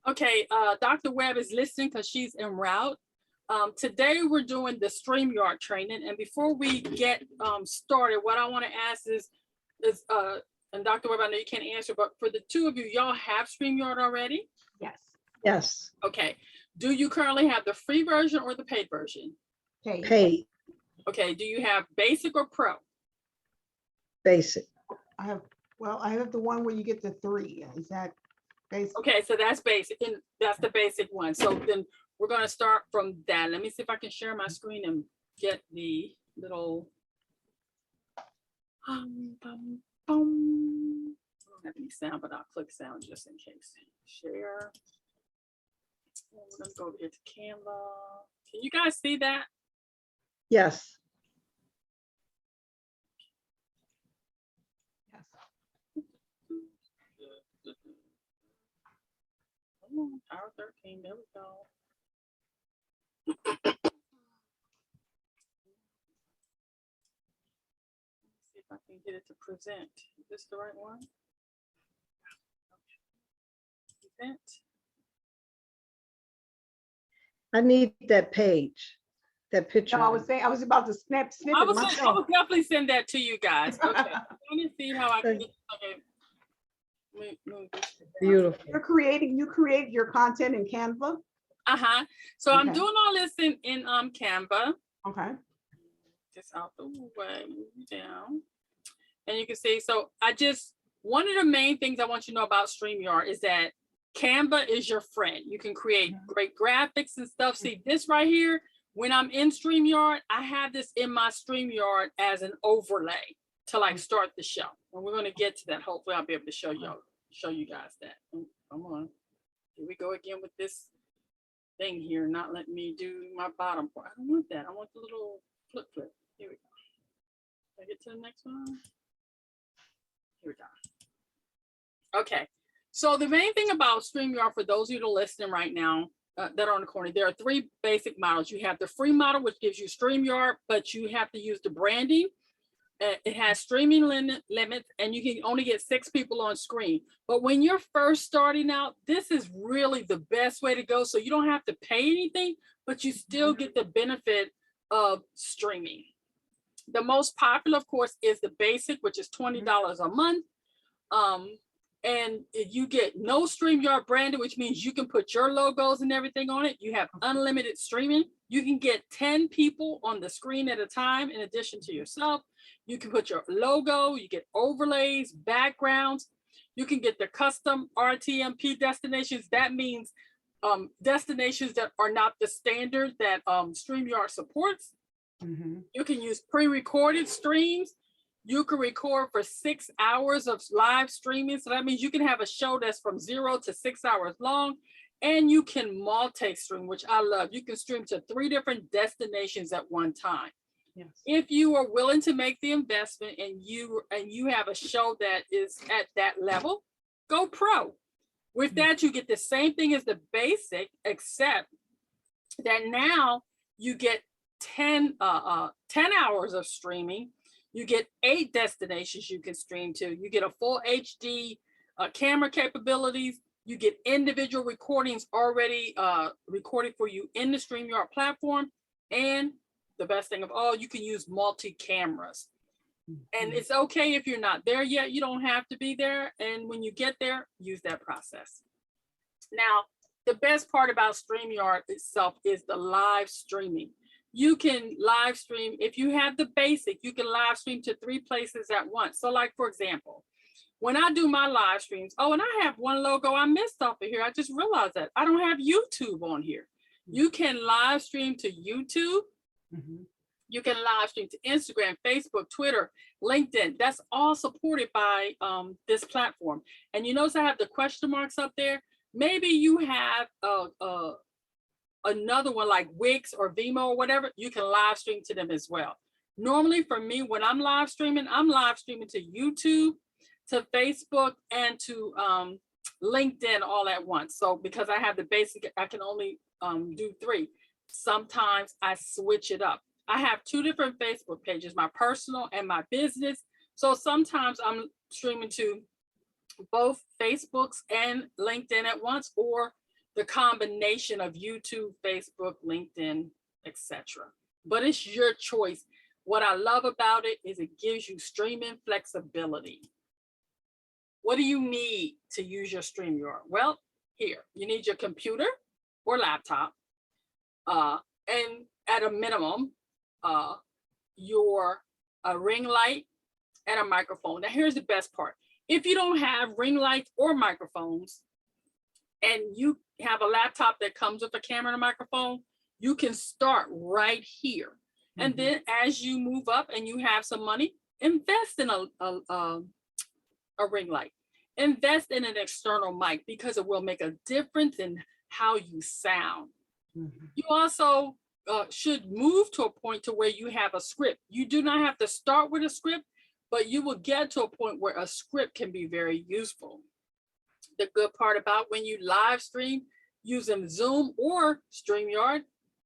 Okay, Dr. Webb is listening because she's en route. Today we're doing the StreamYard training, and before we get started, what I want to ask is and Dr. Webb, I know you can't answer, but for the two of you, y'all have StreamYard already? Yes. Yes, Okay. Do you currently have the free version or the paid version? paid, Okay. Do you have basic or pro? basic. I have the one where you get the 3. Is that basic? Okay, so that's basic, and that's the basic one. So then we're going to start from that. Let me see if I can share my screen and get the little. I don't have any sound, but I'll click sound just in case. Share. And we're going to go over here to Canva. Can you guys see that? Yes, Yes. Oh, Power 13, there we go. Let's see if I can get it to present. Is this the right one? Present. I need that page, that picture. No, I was about to snip I it will myself. definitely send that to you guys. Okay, let me see how I can get. Okay. Move this down. Beautiful. You create your content in Canva. So I'm Okay. doing all this in Canva. Okay. Just out the way, move it down. And you can see, so one of the main things I want you to know about StreamYard is that Canva is your friend. You can create great graphics and stuff. See this right here, when I'm in StreamYard, I have this in my StreamYard as an overlay to like start the show. And we're going to get to that. Hopefully I'll be able to show you guys that. Oh, come on. Here we go again with this thing here, not letting me do my bottom part. I don't want that. I want the little flip. Here we go. Can I get to the next one? Here we go. Okay. So the main thing about StreamYard, for those of you that are listening right now, that are on the corner, there are 3 basic models. You have the free model, which gives you StreamYard, but you have to use the branding. It has streaming limits, and you can only get 6 people on screen. But when you're first starting out, this is really the best way to go. So you don't have to pay anything, but you still get the benefit of streaming. The most popular, of course, is the basic, which is $20 a month. And you get no StreamYard branded, which means you can put your logos and everything on it. You have unlimited streaming. You can get 10 people on the screen at a time in addition to yourself. You can put your logo, you get overlays, backgrounds. You can get the custom RTMP destinations. That means destinations that are not the standard that StreamYard supports. You can use pre-recorded streams. You can record for 6 hours of live streaming. So that means you can have a show that's from 0 to 6 hours long. And you can multi-stream, which I love. You can stream to 3 different destinations at one time. Yes. If you are willing to make the investment and you have a show that is at that level, go pro. With that, you get the same thing as the basic, except that now you get 10 hours of streaming. You get 8 destinations you can stream to. You get a full HD camera capabilities. You get individual recordings already recorded for you in the StreamYard platform. And the best thing of all, you can use multi-cameras. And it's okay if you're not there yet. You don't have to be there. And when you get there, use that process. Now, the best part about StreamYard itself is the live streaming. You can live stream, if you have the basic, you can live stream to 3 places at once. So like, for example, when I do my live streams, and I have one logo I missed off of here. I just realized that I don't have YouTube on here. You can live stream to YouTube. You can live stream to Instagram, Facebook, Twitter, LinkedIn. That's all supported by this platform. And you notice I have the question marks up there. Maybe you have another one like Wix or Vimeo or whatever. You can live stream to them as well. Normally for me, when I'm live streaming to YouTube, to Facebook, and to LinkedIn all at once. So because I have the basic, I can only do 3. Sometimes I switch it up. I have 2 different Facebook pages, my personal and my business. So sometimes I'm streaming to both Facebooks and LinkedIn at once, or the combination of YouTube, Facebook, LinkedIn, etc. But it's your choice. What I love about it is it gives you streaming flexibility. What do you need to use your StreamYard? Well, here, you need your computer or laptop, and at a minimum, your ring light and a microphone. Now, here's the best part. If you don't have ring lights or microphones, and you have a laptop that comes with a camera and a microphone, you can start right here. And then as you move up and you have some money, invest in a ring light. Invest in an external mic because it will make a difference in how you sound. You also should move to a point to where you have a script. You do not have to start with a script, but you will get to a point where a script can be very useful. The good part about when you live stream using Zoom or StreamYard,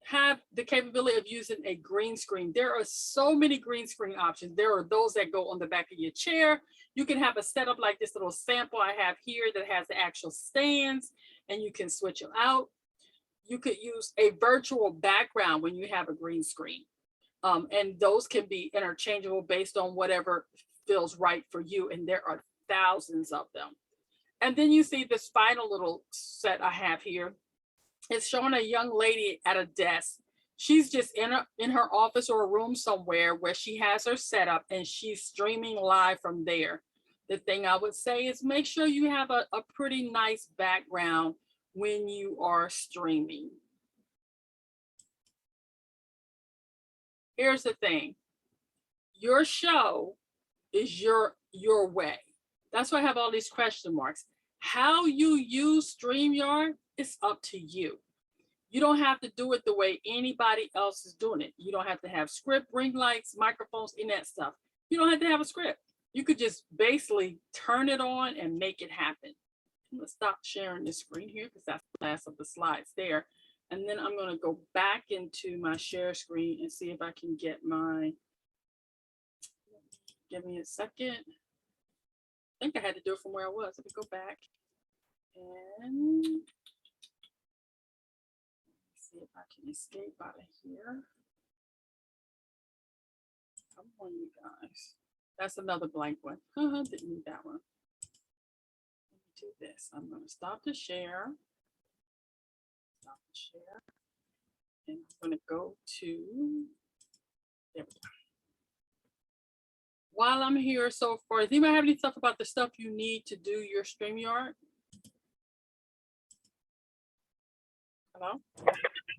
have the capability of using a green screen. There are so many green screen options. There are those that go on the back of your chair. You can have a setup like this little sample I have here that has the actual stands, and you can switch them out. You could use a virtual background when you have a green screen. And those can be interchangeable based on whatever feels right for you. And there are thousands of them. And then you see this final little set I have here. It's showing a young lady at a desk. She's just in her office or a room somewhere where she has her setup and she's streaming live from there. The thing I would say is make sure you have a pretty nice background when you are streaming. Here's the thing. Your show is your way. That's why I have all these question marks. How you use StreamYard is up to you. You don't have to do it the way anybody else is doing it. You don't have to have script, ring lights, microphones, and that stuff. You don't have to have a script. You could just basically turn it on and make it happen. I'm gonna stop sharing this screen here because that's the last of the slides there. And then I'm gonna go back into my share screen and see if I can get my, give me a second. I think I had to do it from where I was. Let me go back and see if I can escape out of here. Come on, you guys. That's another blank one. Didn't need that one. Let me do this. I'm going to stop the share. Stop the share. And I'm going to go to, there we go. While I'm here so far, does anybody have any stuff about the stuff you need to do your StreamYard? Hello?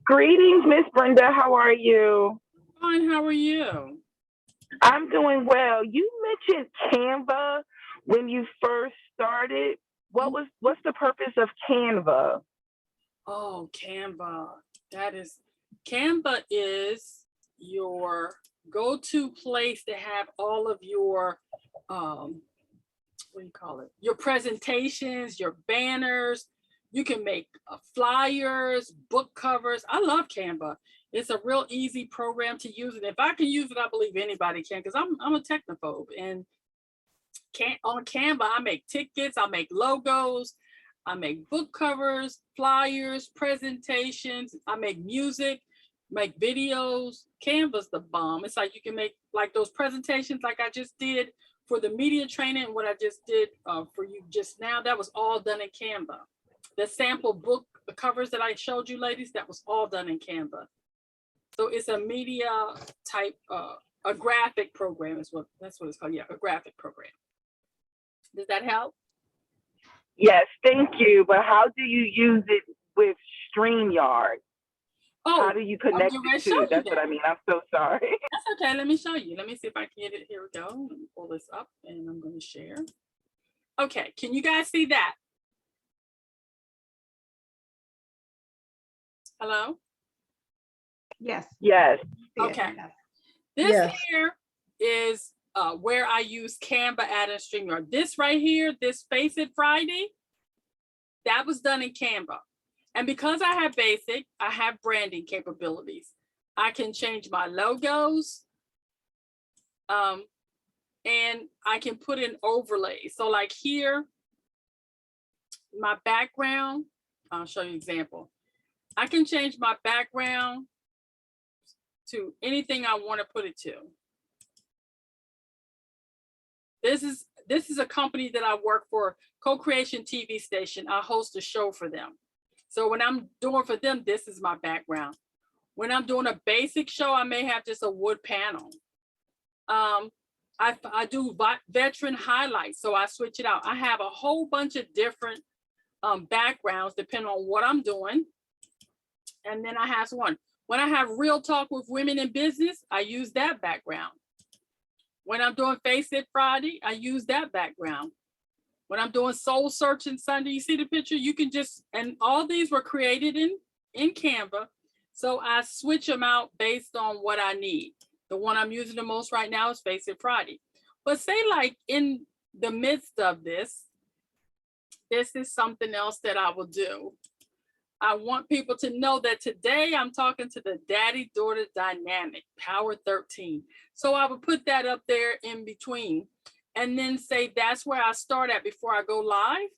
Greetings, Miss Brenda. How are you? Fine, how are you? I'm doing well. You mentioned Canva when you first started. What's the purpose of Canva? Oh, Canva. Canva is your go-to place to have all of your what do you call it? Your presentations, your banners. You can make flyers, book covers. I love Canva. It's a real easy program to use. And if I can use it, I believe anybody can, because I'm a technophobe. And on Canva, I make tickets, I make logos, I make book covers, flyers, presentations, I make music, make videos. Canva's the bomb. It's like you can make like those presentations like I just did for the media training. What I just did for you just now, that was all done in Canva. The sample book covers that I showed you, ladies, that was all done in Canva. So it's a media type, a graphic program that's what it's called. Yeah, a graphic program. Does that help? Yes, thank you. But how do you use it with StreamYard? Oh, how do you connect it to? That's what I mean. I'm so sorry. That's okay. Let me show you. Let me see if I can get it. Here we go. Let me pull this up and I'm going to share. Okay, can you guys see that? Hello? Yes. Yes. Okay. Yes. This here is where I use Canva at a StreamYard. This right here, this Face It Friday, that was done in Canva. And because I have basic, I have branding capabilities. I can change my logos and I can put in overlays. So like here, my background, I'll show you an example. I can change my background to anything I want to put it to. This is a company that I work for, Co-Creation TV station. I host a show for them. So when I'm doing for them, this is my background. When I'm doing a basic show, I may have just a wood panel. I do veteran highlights, so I switch it out. I have a whole bunch of different backgrounds depending on what I'm doing. And then I have one. When I have Real Talk with Women in Business, I use that background. When I'm doing Face It Friday, I use that background. When I'm doing Soul Searching Sunday, you see the picture? You can just, and all these were created in Canva. So I switch them out based on what I need. The one I'm using the most right now is Face It Friday. But say like in the midst of this is something else that I will do. I want people to know that today I'm talking to the daddy-daughter dynamic, Power 13. So I would put that up there in between and then say that's where I start at before I go live.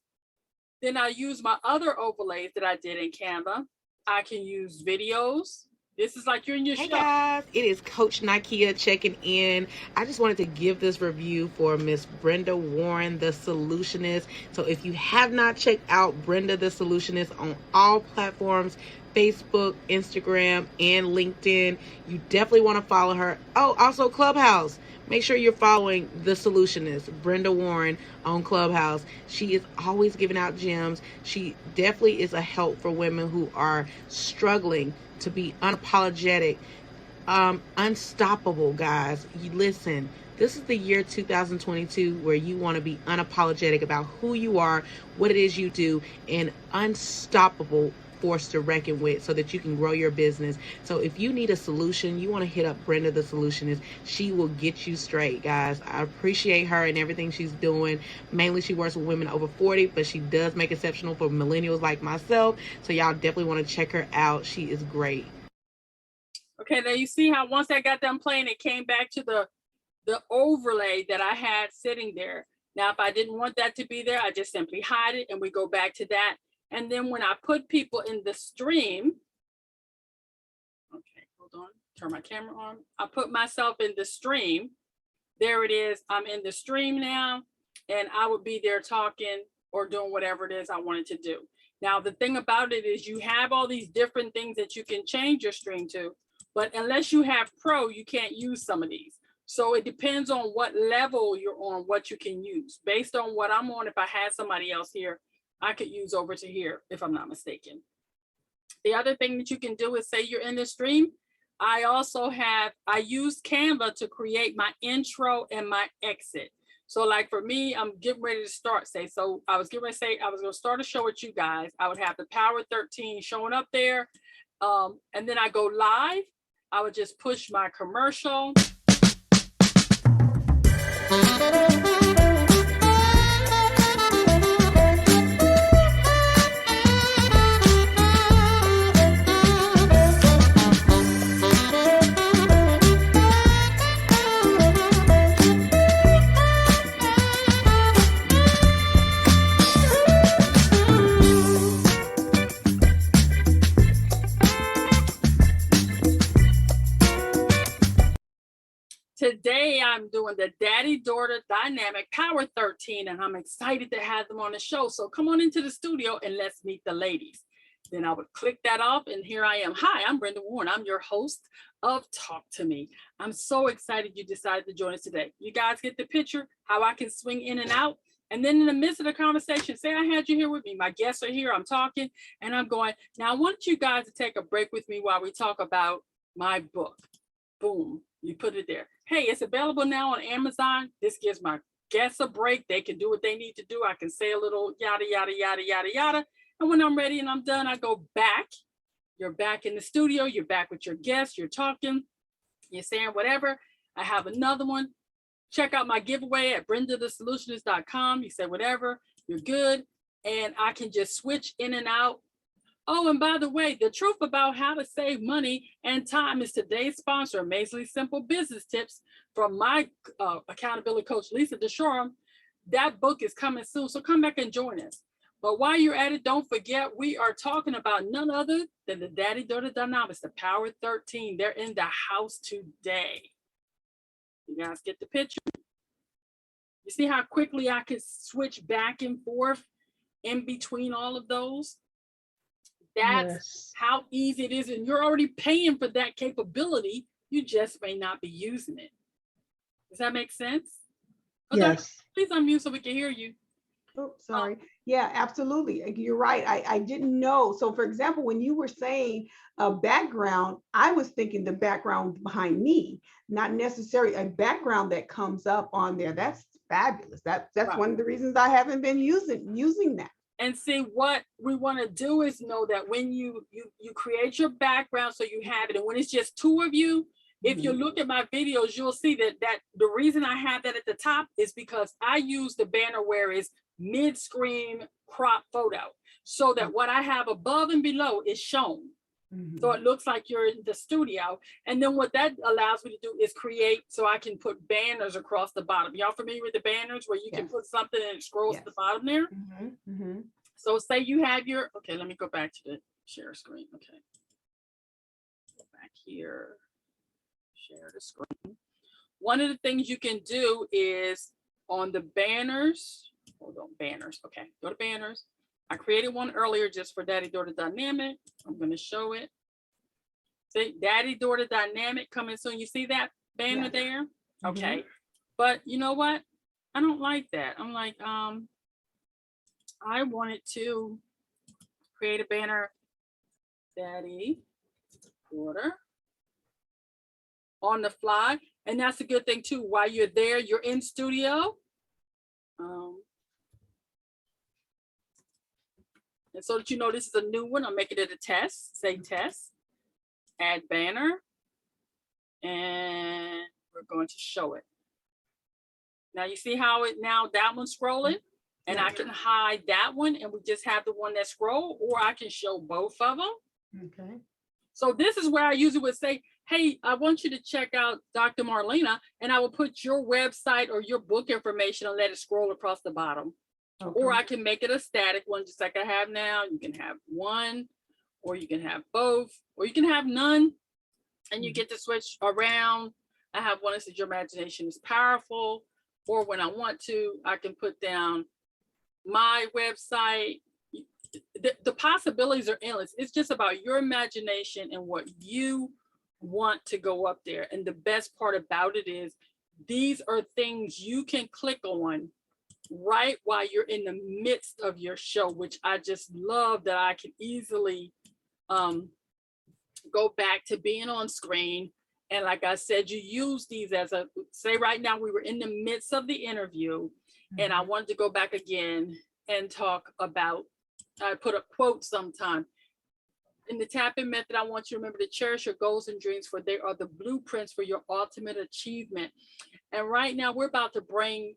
Then I use my other overlays that I did in Canva. I can use videos. This is like you're in your Hey show. guys, it is Coach Nikia checking in. I just wanted to give this review for Miss Brenda Warren, the Solutionist. So if you have not checked out Brenda the Solutionist on all platforms, Facebook, Instagram, and LinkedIn, you definitely want to follow her. Oh, also Clubhouse. Make sure you're following the Solutionist, Brenda Warren, on Clubhouse. She is always giving out gems. She definitely is a help for women who are struggling to be unapologetic, unstoppable, guys. You listen, this is the year 2022 where you want to be unapologetic about who you are, what it is you do, and unstoppable force to reckon with so that you can grow your business. So if you need a solution, you want to hit up Brenda the Solutionist. She will get you straight, guys. I appreciate her and everything she's doing. Mainly she works with women over 40, but she does make exceptional for millennials like myself. So y'all definitely want to check her out. She is great. Okay, now you see how once I got done playing, it came back to the overlay that I had sitting there. Now, if I didn't want that to be there, I just simply hide it and we go back to that. And then when I put people in the stream, okay, hold on, turn my camera on. I put myself in the stream. There it is. I'm in the stream now, and I would be there talking or doing whatever it is I wanted to do. Now, the thing about it is you have all these different things that you can change your stream to, but unless you have Pro, you can't use some of these. So it depends on what level you're on, what you can use. Based on what I'm on, if I had somebody else here, I could use over to here, if I'm not mistaken. The other thing that you can do is say you're in the stream. I use Canva to create my intro and my exit. So like for me, I'm getting ready to start, so I was getting ready to say, I was gonna start a show with you guys. I would have the Power 13 showing up there. And then I go live. I would just push my commercial. Today, I'm doing the daddy-daughter dynamic Power 13, and I'm excited to have them on the show. So come on into the studio and let's meet the ladies. Then I would click that off, and here I am. Hi, I'm Brenda Warren. I'm your host of Talk to Me. I'm so excited you decided to join us today. You guys get the picture, how I can swing in and out. And then in the midst of the conversation, say I had you here with me. My guests are here, I'm talking, and I'm going, now I want you guys to take a break with me while we talk about my book. Boom, you put it there. Hey, it's available now on Amazon. This gives my guests a break. They can do what they need to do. I can say a little yada, yada, yada, yada, yada. And when I'm ready and I'm done, I go back. You're back in the studio. You're back with your guests. You're talking. You're saying whatever. I have another one. Check out my giveaway at brendathesolutionist.com. You say whatever. You're good. And I can just switch in and out. Oh, and by the way, the truth about how to save money and time is today's sponsor, Amazingly Simple Business Tips from my accountability coach, Lisa DeShoram. That book is coming soon, so come back and join us. But while you're at it, don't forget, we are talking about none other than the daddy-daughter dynamics, the Power 13. They're in the house today. You guys get the picture? You see how quickly I can switch back and forth in between all of those? That's Yes. how easy it is. And you're already paying for that capability. You just may not be using it. Does that make sense? Oh, Yes. please unmute so we can hear you. Oh, sorry. Yeah, absolutely. You're right. I didn't know. So for example, when you were saying a background, I was thinking the background behind me, not necessarily a background that comes up on there. That's fabulous. That's Right. one of the reasons I haven't been using that. And see, what we want to do is know that when you create your background so you have it, and when it's just two of you, if you look at my videos, you'll see that the reason I have that at the top is because I use the banner where it's mid-screen crop photo, so that what I have above and below is shown. So it looks like you're in the studio. And then what that allows me to do is create, so I can put banners across the bottom. Y'all familiar with the banners where you can put something and it scrolls to the bottom there? So say you have your, okay, let me go back to the share screen. Okay. Go back here, share the screen. One of the things you can do is on the banners, hold on, banners. Okay, go to banners. I created one earlier just for daddy-daughter dynamic. I'm going to show it. See, daddy-daughter dynamic coming soon. You see that banner there? Okay. But you know what? I don't like that. I'm like, I wanted to create a banner, daddy-daughter on the fly. And that's a good thing too. While you're there, you're in studio. And so that you know this is a new one, I'm making it a test. Say test, add banner, and we're going to show it. Now you see how that one's scrolling, and I can hide that one and we just have the one that scroll, or I can show both of them. Okay. So this is where I usually would say, hey, I want you to check out Dr. Marlena, and I will put your website or your book information and let it scroll across the bottom. Okay. Or I can make it a static one, just like I have now. You can have one, or you can have both, or you can have none, and you get to switch around. I have one that says your imagination is powerful, or when I want to, I can put down my website. The possibilities are endless. It's just about your imagination and what you want to go up there. And the best part about it is these are things you can click on right while you're in the midst of your show, which I just love that I can easily go back to being on screen. And like I said, you use these as a, say right now we were in the midst of the interview and I wanted to go back again and talk about, I put a quote sometime. In the tapping method, I want you to remember to cherish your goals and dreams, for they are the blueprints for your ultimate achievement. And right now we're about to bring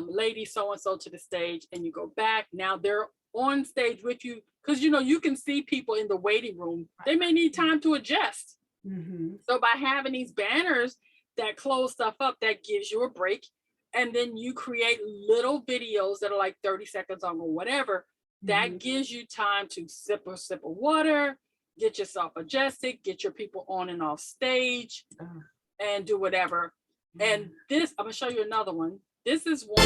lady so-and-so to the stage, and you go back. Now they're on stage with you because you know you can see people in the waiting room. They may need time to adjust. So by having these banners that close stuff up, that gives you a break. And then you create little videos that are like 30 seconds long or whatever. That gives you time to sip a sip of water, get yourself adjusted, get your people on and off stage, and do whatever. And this, I'm gonna show you another one. This is one.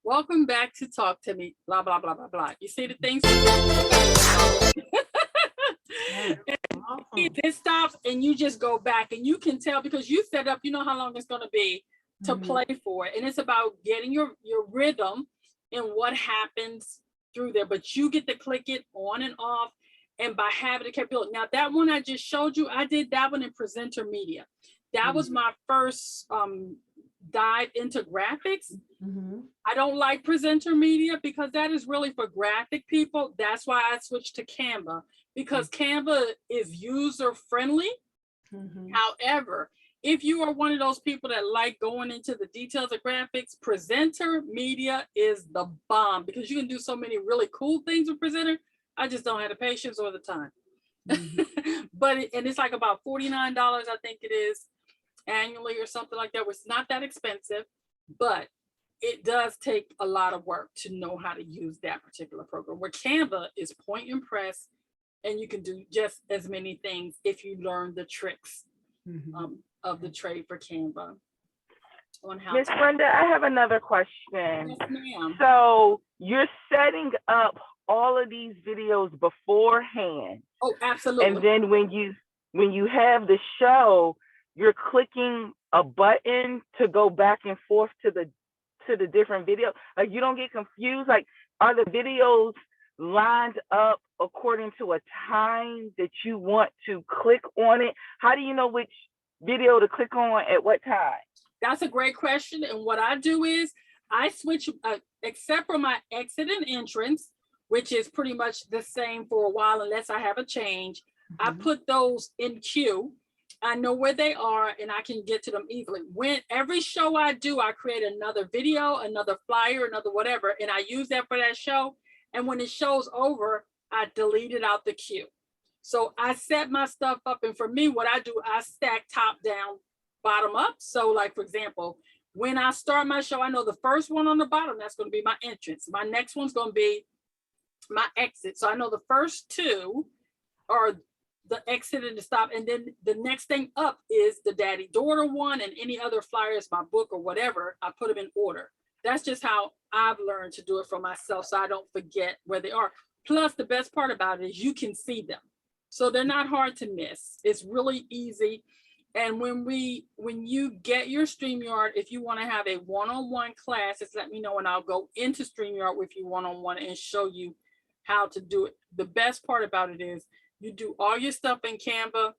Welcome back to Talk to Me, blah, blah, blah, blah, blah. You see the things? It stops and you just go back and you can tell because you set up, you know how long it's going to be to play for it. And it's about getting your rhythm and what happens through there. But you get to click it on and off. And by having the capability. Now that one I just showed you, I did that one in presenter media. That was my first dive into graphics. Mhm. I don't like presenter media because that is really for graphic people. That's why I switched to Canva, because Canva is user friendly. Mhm. However, if you are one of those people that like going into the details of graphics, presenter media is the bomb because you can do so many really cool things with presenter. I just don't have the patience or the time. Mhm. But and it's like about $49, I think it is, annually or something like that, which is not that expensive, but it does take a lot of work to know how to use that particular program. Where Canva is point and press, and you can do just as many things if you learn the tricks Mhm. of the trade for Canva on how Miss to. Brenda, I have another question. Yes, ma'am. So you're setting up all of these videos beforehand, Oh, and absolutely. then when you have the show, you're clicking a button to go back and forth to the different videos. Like, you don't get confused. Like, are the videos lined up according to a time that you want to click on it? How do you know which video to click on at what time? That's a great question. And what I do is I switch, except for my exit and entrance, which is pretty much the same for a while unless I have a change. I Mhm. put those in queue. I know where they are and I can get to them easily. When every show I do, I create another video, another flyer, another whatever, and I use that for that show. And when the show's over, I delete it out the queue. So I set my stuff up. And for me, what I do, I stack top down, bottom up. So like, for example, when I start my show, I know the first one on the bottom, that's going to be my entrance. My next one's going to be my exit. So I know the first two are the exit and the stop. And then the next thing up is the daddy daughter one, and any other flyers, my book or whatever, I put them in order. That's just how I've learned to do it for myself, so I don't forget where they are. Plus, the best part about it is you can see them. So they're not hard to miss. It's really easy. And when you get your StreamYard, if you want to have a one-on-one class, just let me know and I'll go into StreamYard with you one-on-one and show you how to do it. The best part about it is you do all your stuff in Canva,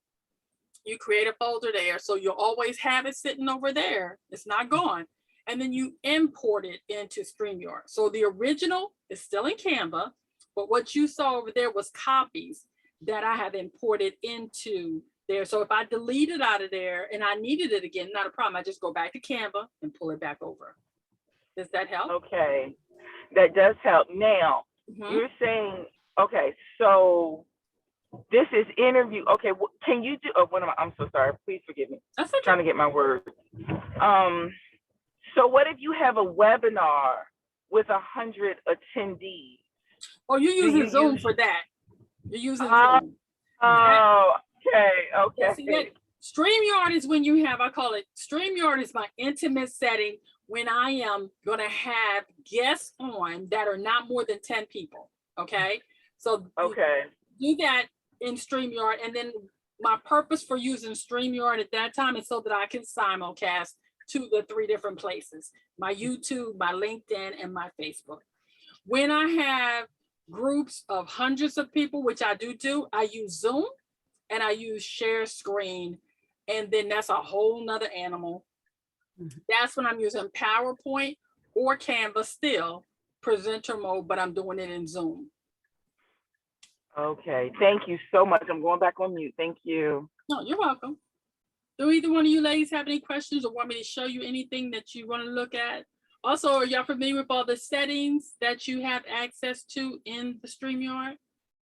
you create a folder there, so you'll always have it sitting over there. It's not gone. And then you import it into StreamYard. So the original is still in Canva, but what you saw over there was copies that I have imported into there. So if I delete it out of there and I needed it again, not a problem. I just go back to Canva and pull it back over. Does that help? Okay, that does help. Now, you're saying, okay, so this is interview. Okay, can you do? Oh, what am I? I'm so sorry. Please forgive me. That's okay. Trying to get my words. So what if you have a webinar with 100 attendees? Oh, you're using Zoom for that. You're using Zoom. Oh, okay, Yeah, okay. see that StreamYard is when you have, I call it, StreamYard is my intimate setting when I am going to have guests on that are not more than 10 people. Okay. So Okay. do that in StreamYard. And then my purpose for using StreamYard at that time is so that I can simulcast to the 3 different places: my YouTube, my LinkedIn, and my Facebook. When I have groups of hundreds of people, which I do, I use Zoom and I use share screen. And then that's a whole nother animal. That's when I'm using PowerPoint or Canva, still presenter mode, but I'm doing it in Zoom. Okay, thank you so much. I'm going back on mute. Thank you. No, you're welcome. Do either one of you ladies have any questions or want me to show you anything that you want to look at? Also, are y'all familiar with all the settings that you have access to in the StreamYard?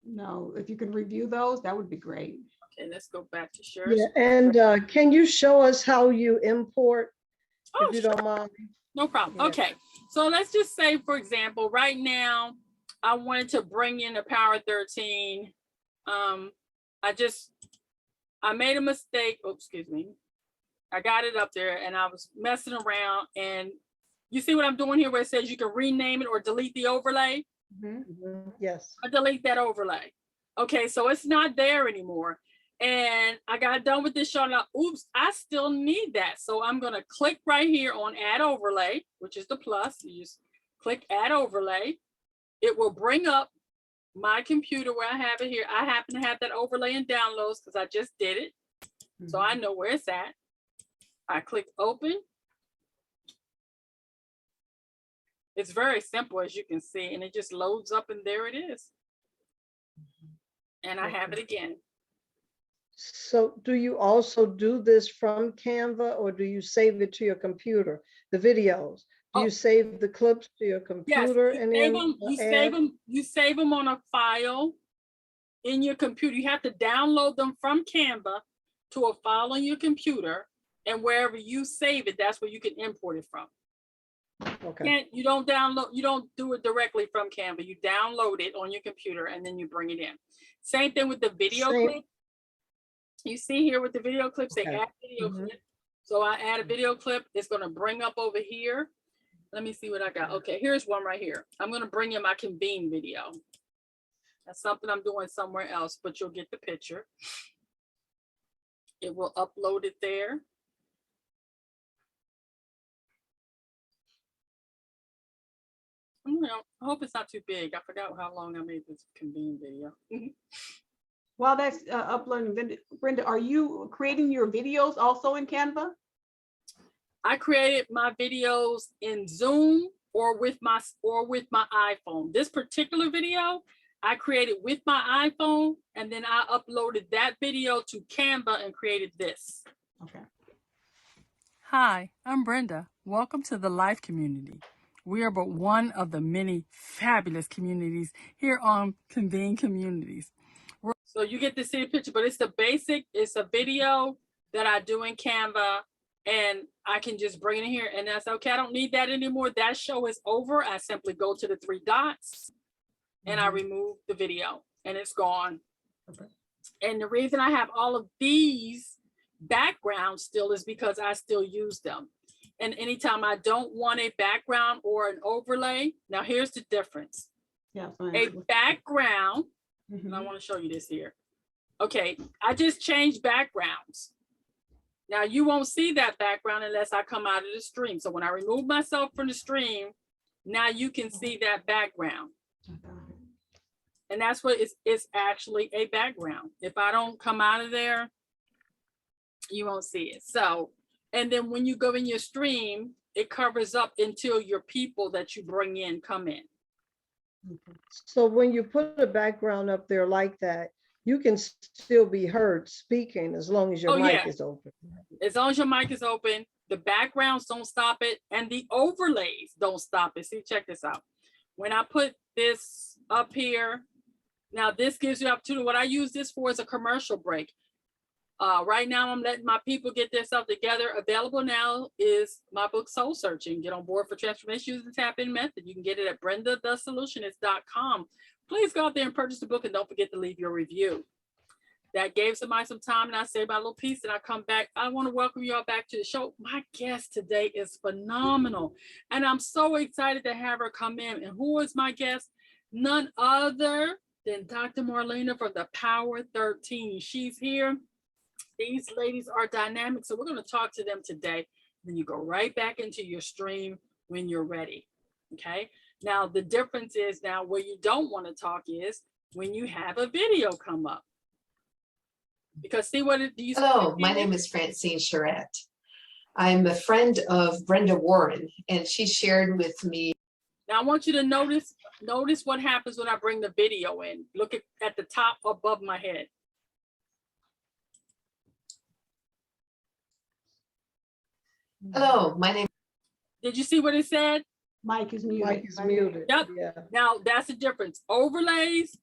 No, if you can review those, that would be great. Okay, let's go back to share. Yeah, and can you show us how you import, Oh, if you sure. don't mind? No problem. Yeah. Okay, so let's just say, for example, right now, I wanted to bring in a Power 13. I made a mistake. Oh, excuse me. I got it up there and I was messing around, and you see what I'm doing here where it says you can rename it or delete the overlay? Yes. I delete that overlay. Okay, so it's not there anymore. And I got done with this show and oops, I still need that. So I'm gonna click right here on add overlay, which is the plus. You just click add overlay. It will bring up my computer where I have it here. I happen to have that overlay in downloads because I just did it. So I know where it's at. I click open. It's very simple, as you can see, and it just loads up and there it is. And I have it again. So do you also do this from Canva, or do you save it to your computer, the videos? Do you save the clips to your Yes, computer and then you save them on a file in your computer. You have to download them from Canva to a file on your computer, and wherever you save it, that's where you can import it from. Okay. You don't do it directly from Canva. You download it on your computer and then you bring it in. Same thing with the video clip. You see here with the video clips, they add video clip. So I add a video clip. It's going to bring up over here. Let me see what I got. Okay, here's one right here. I'm going to bring in my convene video. That's something I'm doing somewhere else, but you'll get the picture. It will upload it there. I hope it's not too big. I forgot how long I made this convene video. While that's uploading, Brenda, are you creating your videos also in Canva? I created my videos in Zoom or with my iPhone. This particular video I created with my iPhone, and then I uploaded that video to Canva and created this. Okay. Hi, I'm Brenda. Welcome to the Life Community. We are but one of the many fabulous communities here on Convene Communities. So you get to see the picture, but it's a video that I do in Canva, and I can just bring it in here, and that's okay. I don't need that anymore. That show is over. I simply go to the 3 dots and I remove the video and it's gone. Okay. And the reason I have all of these backgrounds still is because I still use them. And anytime I don't want a background or an overlay, now here's the difference. Yeah, a background, and I want to show you this here. Okay, I just changed backgrounds. Now you won't see that background unless I come out of the stream. So when I remove myself from the stream, now you can see that background. And that's what it's actually a background. If I don't come out of there, you won't see it. So, and then when you go in your stream, it covers up until your people that you bring in come in. So when you put a background up there like that, you can still be heard speaking as long as your mic is open. As long as your mic is open, the backgrounds don't stop it, and the overlays don't stop it. See, check this out. When I put this up here, now this gives you opportunity. What I use this for is a commercial break. Right now, I'm letting my people get their stuff together. Available now is my book, Soul Searching. Get on board for transformation using the tap-in method. You can get it at BrendaTheSolutionist.com. Please go out there and purchase the book, and don't forget to leave your review. That gave somebody some time, and I say my little piece, and I come back. I want to welcome you all back to the show. My guest today is phenomenal, and I'm so excited to have her come in. And who is my guest? None other than Dr. Marlena from the Power 13. She's here. These ladies are dynamic, so we're going to talk to them today. Then you go right back into your stream when you're ready. Okay. Now, the difference is now where you don't want to talk is when you have a video come up. Because see what do you see? Hello, my name is Francine Charette. I'm a friend of Brenda Warren, and she shared with me. Now I want you to notice what happens when I bring the video in. Look at the top above my head. Hello, my name. Did you see what it said? Mic is muted. Mic is muted. Yep. Yeah. Now that's the difference. Overlays,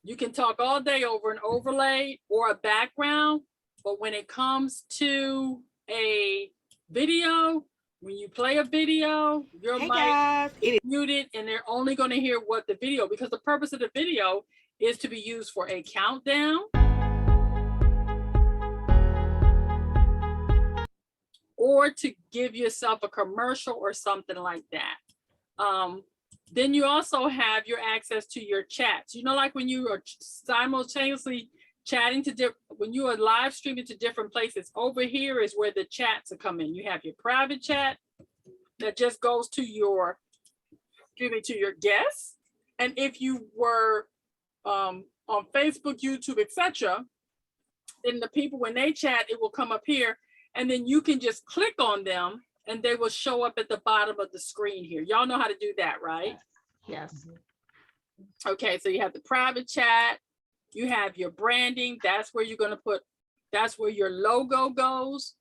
you can talk all day over an overlay or a background, but when it comes to a video, when you play a video, your mic is muted, and they're only going to hear what the video, because the purpose of the video is to be used for a countdown or to give yourself a commercial or something like that. Then you also have your access to your chats. You know, like when you are simultaneously chatting when you are live streaming to different places, over here is where the chats are coming. You have your private chat that just goes to your guests. And if you were on Facebook, YouTube, etc., then the people, when they chat, it will come up here, and then you can just click on them and they will show up at the bottom of the screen here. Y'all know how to do that, right? Yes. Okay, so you have the private chat, you have your branding, that's where you're gonna put, that's where your logo goes,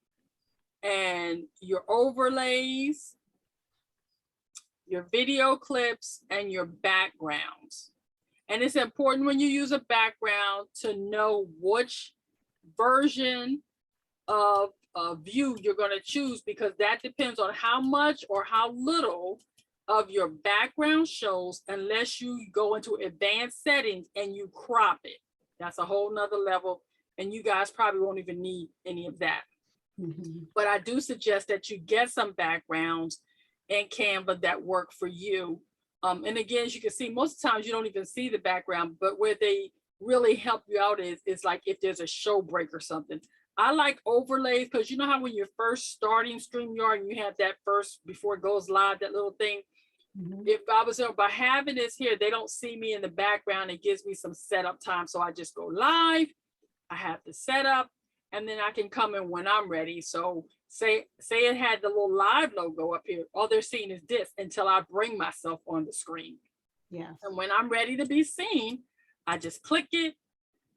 and your overlays, your video clips, and your backgrounds. And it's important when you use a background to know which version of view you're gonna choose, because that depends on how much or how little of your background shows, unless you go into advanced settings and you crop it. That's a whole nother level, and you guys probably won't even need any of that. But I do suggest that you get some backgrounds in Canva that work for you. And again, as you can see, most of the times you don't even see the background, but where they really help you out is like if there's a show break or something. I like overlays, because you know how when you're first starting StreamYard and you have that first, before it goes live, that little thing. If I was by having this here, they don't see me in the background. It gives me some setup time. So I just go live, I have the setup, and then I can come in when I'm ready. So say it had the little live logo up here. All they're seeing is this until I bring myself on the screen. Yes. And when I'm ready to be seen, I just click it.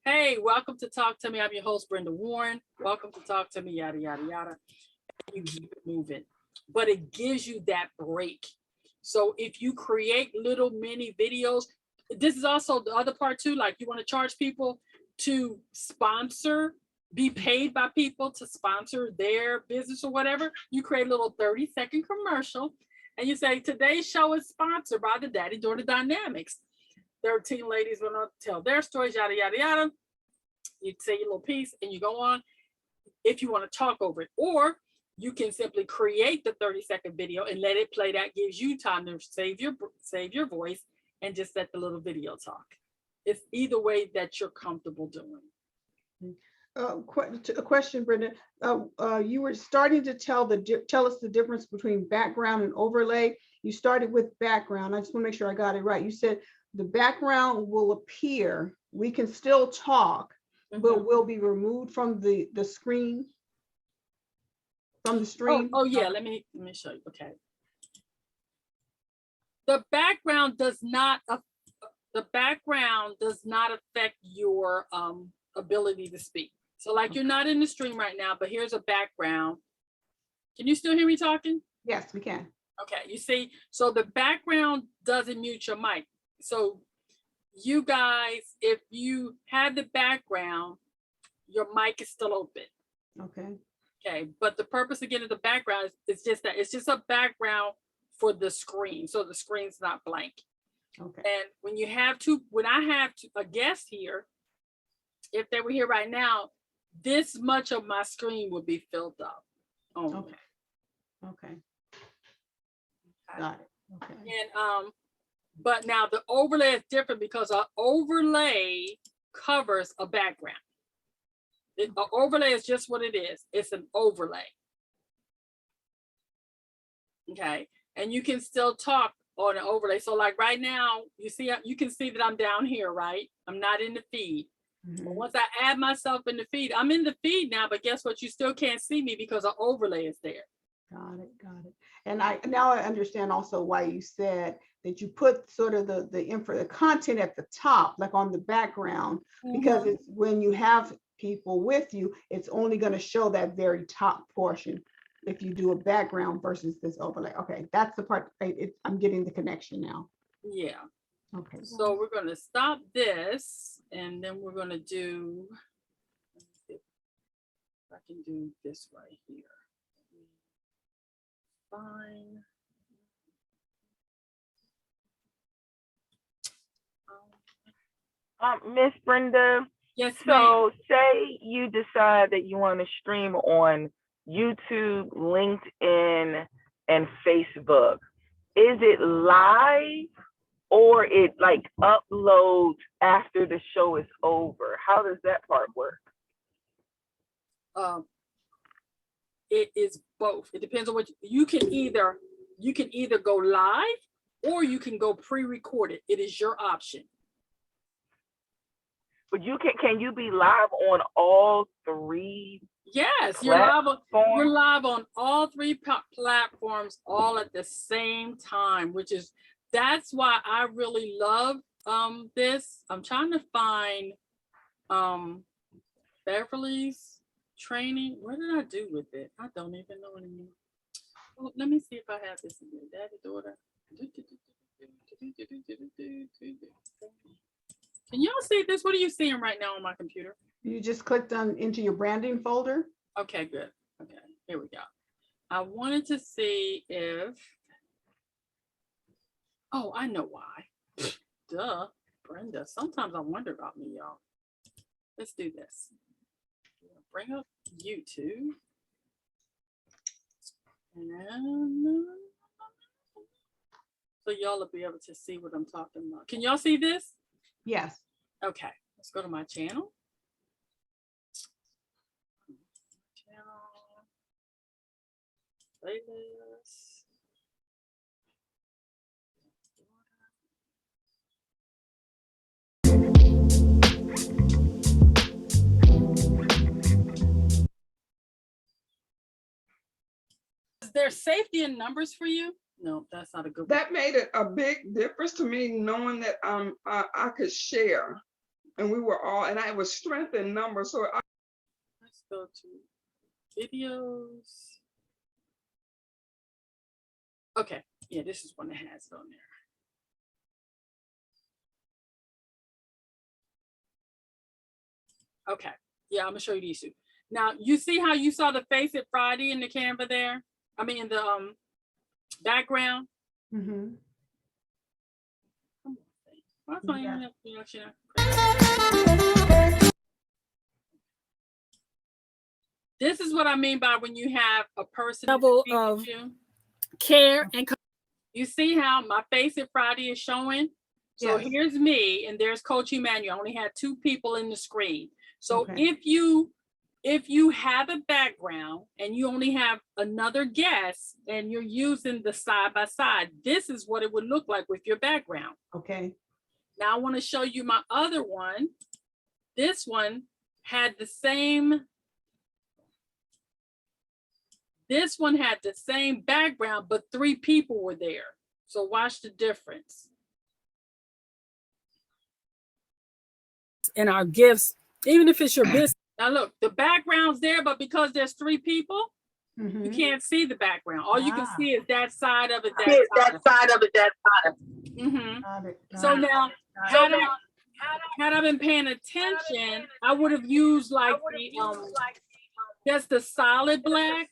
Hey, welcome to Talk to Me. I'm your host, Brenda Warren. Welcome to Talk to Me, yada, yada, yada. You keep it moving. But it gives you that break. So if you create little mini videos, this is also the other part too, like you want to charge people to sponsor, be paid by people to sponsor their business or whatever. You create a little 30-second commercial and you say, today's show is sponsored by the Daddy Daughter Dynamics. 13 ladies will not tell their stories, yada, yada, yada. You say your little piece and you go on if you want to talk over it. Or you can simply create the 30-second video and let it play. That gives you time to save your voice and just let the little video talk. It's either way that you're comfortable doing. A question, Brenda. You were starting to tell us the difference between background and overlay. You started with background. I just want to make sure I got it right. You said the background will appear. We can still talk, but will be removed from the screen. From the stream? Oh yeah, let me show you. Okay. The background does not affect your ability to speak. So like you're not in the stream right now, but here's a background. Can you still hear me talking? Yes, we can. Okay, you see, so the background doesn't mute your mic. So you guys, if you have the background, your mic is still open. Okay. Okay, but the purpose again of the background is just that it's just a background for the screen, so the screen's not blank. Okay. And when I have a guest here, if they were here right now, this much of my screen would be filled up. Only. Okay. Okay. Got it. Okay. And but now the overlay is different because an overlay covers a background. An overlay is just what it is. It's an overlay. Okay, and you can still talk on an overlay. So like right now, you can see that I'm down here, right? I'm not in the feed. But once I add myself in the feed, I'm in the feed now, but guess what? You still can't see me because an overlay is there. Got it. Got it. And now I understand also why you said that you put sort of the content at the top, like on the background, because it's when you have people with you, it's only going to show that very top portion if you do a background versus this overlay. Okay, that's the part I'm getting the connection now. Yeah. Okay. So we're going to stop this and then we're going to do, let's see if I can do this right here. Fine. Miss Brenda. Yes, So say you decide that you want to stream on YouTube, LinkedIn, and Facebook. Is it live or it like uploads after the show is over? How does that part work? It is both. It depends on what you can either go live or you can go pre-recorded. It is your option. But can you be live on all three Yes, you're live platform. on all three platforms all at the same time, that's why I really love this. I'm trying to find Beverly's training. What did I do with it? I don't even know anymore. Well, let me see if I have this in here. Daddy, daughter. Can y'all see this? What are you seeing right now on my computer? You just clicked on into your branding folder. Okay, good. Okay, here we go. I wanted to see if, oh, I know why. Duh, Brenda. Sometimes I wonder about me, y'all. Let's do this. Bring up YouTube. And so y'all will be able to see what I'm talking about. Can y'all see this? Yes. Okay, let's go to my channel. Playlist. Is there safety in numbers for you? No, that's not a good one. That made it a big difference to me, knowing that I could share, and we were all, and I was strength in numbers. So Let's go to videos. Okay, yeah, this is one that has it on there. Okay, yeah, I'm gonna show you these two. Now, you see how you saw the Face It Friday in the Canva there? I mean, in the background. Mm-hmm. Why can't you have the action? This is what I mean by when you have a person level of care and you see how my Face It Friday is showing? So Yes. here's me and there's Coach Emmanuel. I only had 2 people in the screen. So Okay. if you have a background and you only have another guest and you're using the side by side, this is what it would look like with your background. Okay. Now I want to show you my other one. This one had the same. This one had the same background, but 3 people were there. So watch the difference. and our gifts, even if it's your business. Now look, the background's there, but because there's 3 people, you can't see the background. All you can see is that side of it. That side of it. So now, had I been paying attention, I would have used like the just the solid black.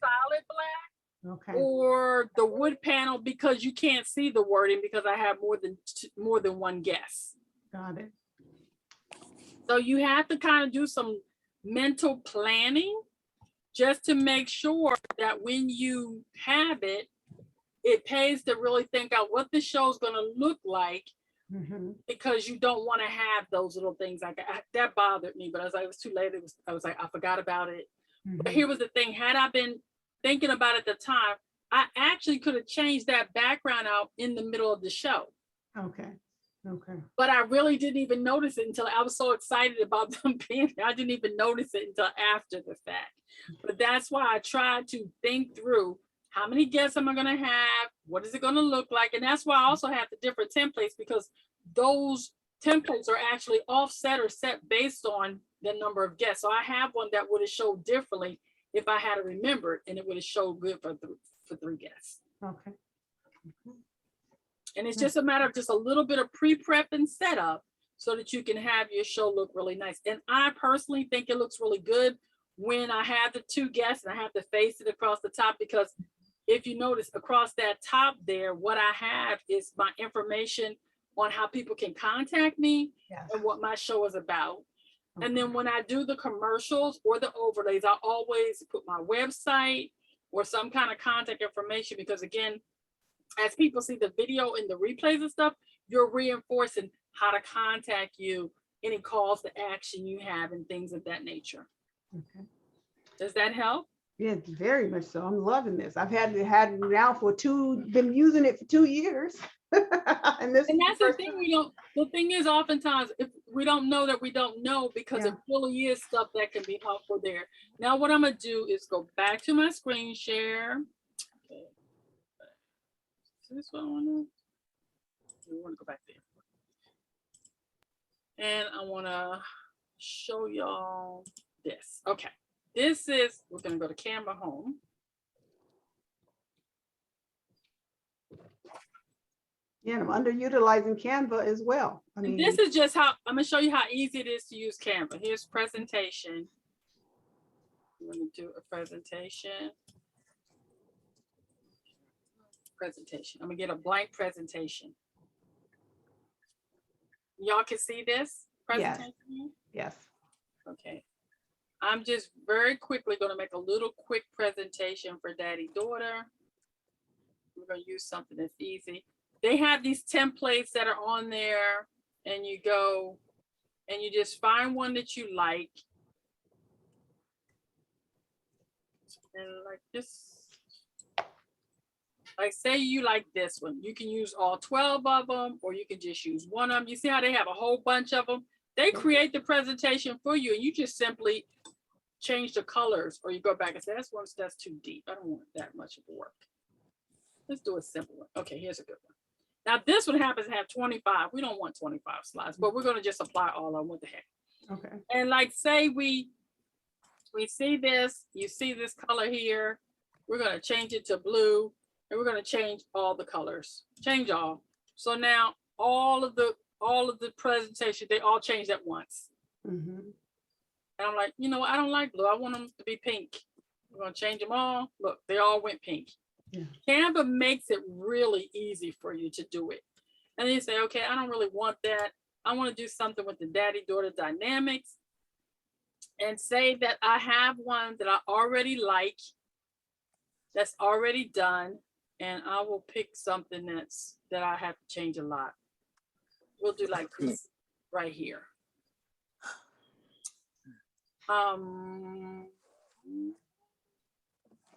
Okay. Or the wood panel, because you can't see the wording because I have more than one guest. Got it. So you have to kind of do some mental planning just to make sure that when you have it, it pays to really think out what the show's going to look like, because you don't want to have those little things like that bothered me. But I was like, it was too late. I was like, I forgot about it. But here was the thing: had I been thinking about it at the time, I actually could have changed that background out in the middle of the show. Okay. Okay. But I really didn't even notice it until I was so excited about them being there. I didn't even notice it until after the fact. But that's why I tried to think through how many guests am I going to have? What is it going to look like? And that's why I also have the different templates, because those templates are actually offset or set based on the number of guests. So I have one that would have showed differently if I had to remember it, and it would have showed good for 3 guests. Okay. And it's just a matter of just a little bit of pre-prep and setup so that you can have your show look really nice. And I personally think it looks really good when I have the 2 guests and I have to face it across the top, because if you notice across that top there, what I have is my information on how people can contact me and what my show is about. Okay. And then when I do the commercials or the overlays, I always put my website or some kind of contact information, because again, as people see the video and the replays and stuff, you're reinforcing how to contact you, any calls to action you have, and things of that nature. Okay. Does that help? Yeah, very much so. I'm loving this. I've had it now for been using it for 2 years. And this And is that's the the first thing, time. we don't, the thing is oftentimes if we don't know that we don't know, because it Yeah. really is stuff that can be helpful there. Now what I'm gonna do is go back to my screen share. Okay. Is this what I wanna? We wanna go back there. And I wanna show y'all this. Okay. This is, we're gonna go to Canva home. Yeah, and I'm underutilizing Canva as well. I And mean, this is just how, I'm gonna show you how easy it is to use Canva. Here's presentation. I'm gonna do a presentation. Presentation. I'm gonna get a blank presentation. Y'all can see this presentation? yes. Okay. I'm just very quickly gonna make a little quick presentation for daddy daughter. We're gonna use something that's easy. They have these templates that are on there, and you go and you just find one that you like. And like this, like say you like this one, you can use all 12 of them, or you can just use one of them. You see how they have a whole bunch of them? They create the presentation for you, and you just simply change the colors, or you go back and say, that's too deep. I don't want that much of the work. Let's do a simple one. Okay, here's a good one. Now this one happens to have 25. We don't want 25 slides, but we're gonna just apply all of them. What the heck? Okay. And like say we see this, you see this color here, we're gonna change it to blue, and we're gonna change all the colors, change all. So now all of the presentation, they all changed at once. Mm-hmm. And I'm like, you know what, I don't like blue, I want them to be pink. We're gonna change them all. Look, they all went pink. Yeah. Canva makes it really easy for you to do it. And then you say, okay, I don't really want that. I want to do something with the daddy-daughter dynamics. And say that I have one that I already like, that's already done, and I will pick something that I have to change a lot. We'll do like this right here.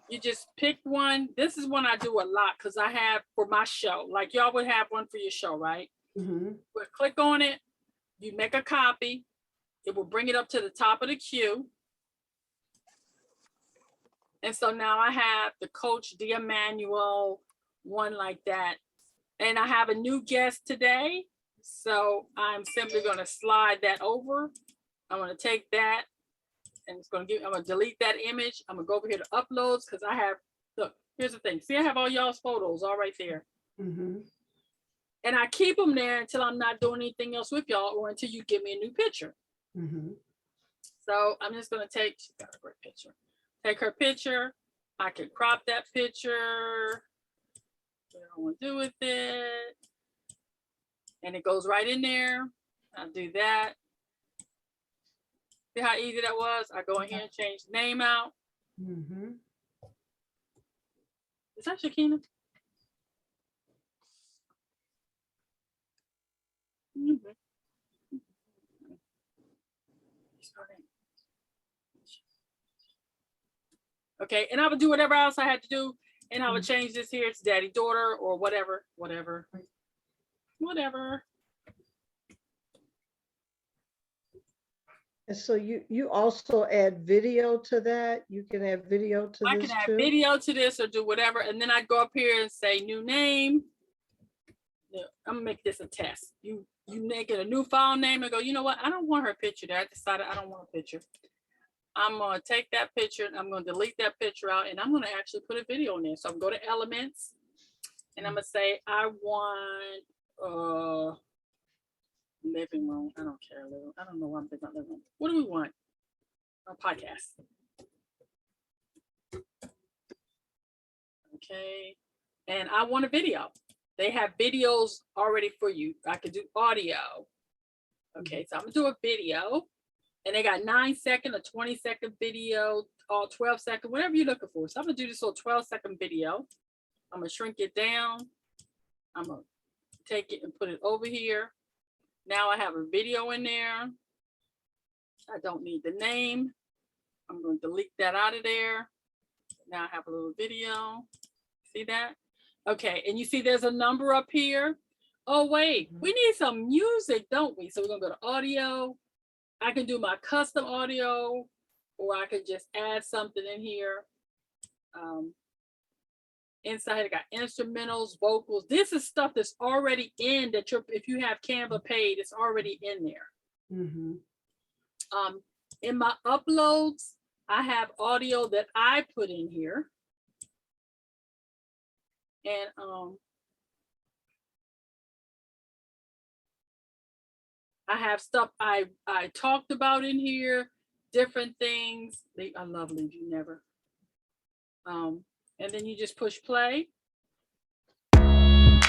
You just pick one. This is one I do a lot because I have for my show. Like y'all would have one for your show, right? Mm-hmm. But click on it, you make a copy. It will bring it up to the top of the queue. And so now I have the Coach D'Emanuel one like that. And I have a new guest today. So I'm simply going to slide that over. I'm going to take that and I'm going to delete that image. I'm going to go over here to uploads because I have, look, here's the thing. See, I have all y'all's photos all right there. Mm-hmm. And I keep them there until I'm not doing anything else with y'all or until you give me a new picture. Mm-hmm. So I'm just going to take, she's got a great picture. Take her picture. I can crop that picture. What I want to do with it. And it goes right in there. I'll do that. See how easy that was? I go in here and change the name out. Mm-hmm. Is that Shakina? Mm-hmm. Okay, and I would do whatever else I had to do, and I would change this here to daddy daughter or whatever. And so you also add video to that. You can add video to I this can add too. video to this or do whatever, and then I go up here and say new name. Yeah, I'm gonna make this a test. You make it a new file name and go, you know what? I don't want her picture there. I decided I don't want a picture. I'm gonna take that picture and I'm gonna delete that picture out and I'm gonna actually put a video in there. So I'm gonna go to elements and I'm gonna say I want living room. I don't care. I don't know why I'm thinking about living room. What do we want? A podcast. Okay. And I want a video. They have videos already for you. I could do audio. Okay, so I'm gonna do a video. And they got 9-second, a 20-second video, or 12-second, whatever you're looking for. So I'm gonna do this little 12-second video. I'm gonna shrink it down. I'm gonna take it and put it over here. Now I have a video in there. I don't need the name. I'm gonna delete that out of there. Now I have a little video. See that? Okay, and you see there's a number up here. Oh, wait, we need some music, don't we? So we're gonna go to audio. I can do my custom audio, or I could just add something in here. Inside I got instrumentals, vocals. This is stuff that's already in that if you have Canva paid, it's already in there. In my uploads, I have audio that I put in here. And I have stuff I talked about in here, different things. I love Leave You Never. And then you just push play. And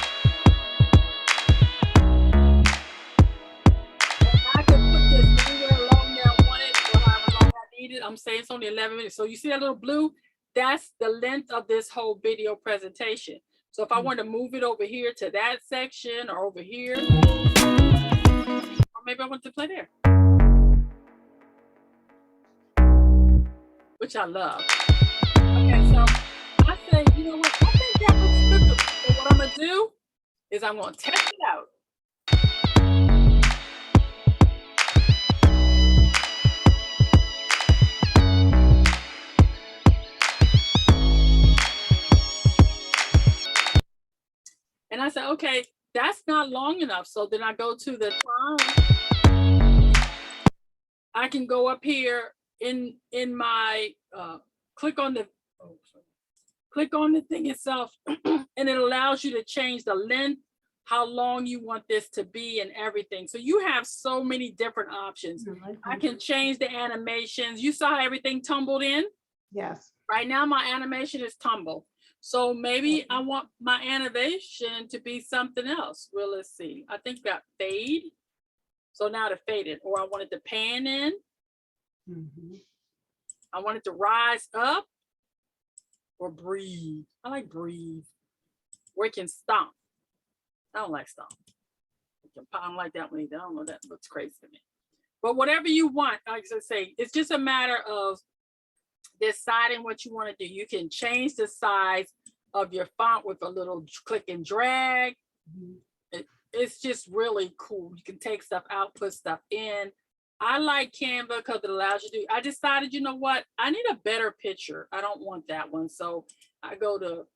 I can put this anywhere along there I want it, or however long I need it. I'm saying it's only 11 minutes. So you see that little blue? That's the length of this whole video presentation. So if I want to move it over here to that section or over here, or maybe I want to play there, which I love. Okay, so I say, you know what? I think that looks good. So what I'm gonna do is I'm gonna test it out. And I said, okay, that's not long enough. So then I go to the time. I can go up here in my click on the thing itself, and it allows you to change the length, how long you want this to be, and everything. So you have so many different options. I can change the animations. You saw how everything tumbled in? Yes. Right now my animation is tumble. So maybe I want my animation to be something else. Well, let's see. I think that fade. So now to fade it, or I want it to pan in. I want it to rise up, or breathe. I like breathe. Or it can stomp. I don't like stomp. I don't like that one either. I don't know, that looks crazy to me. But whatever you want, like I say, it's just a matter of deciding what you want to do. You can change the size of your font with a little click and drag. It's just really cool. You can take stuff out, put stuff in. I like Canva because it allows you to do. I decided, you know what? I need a better picture. I don't want that one. So I go to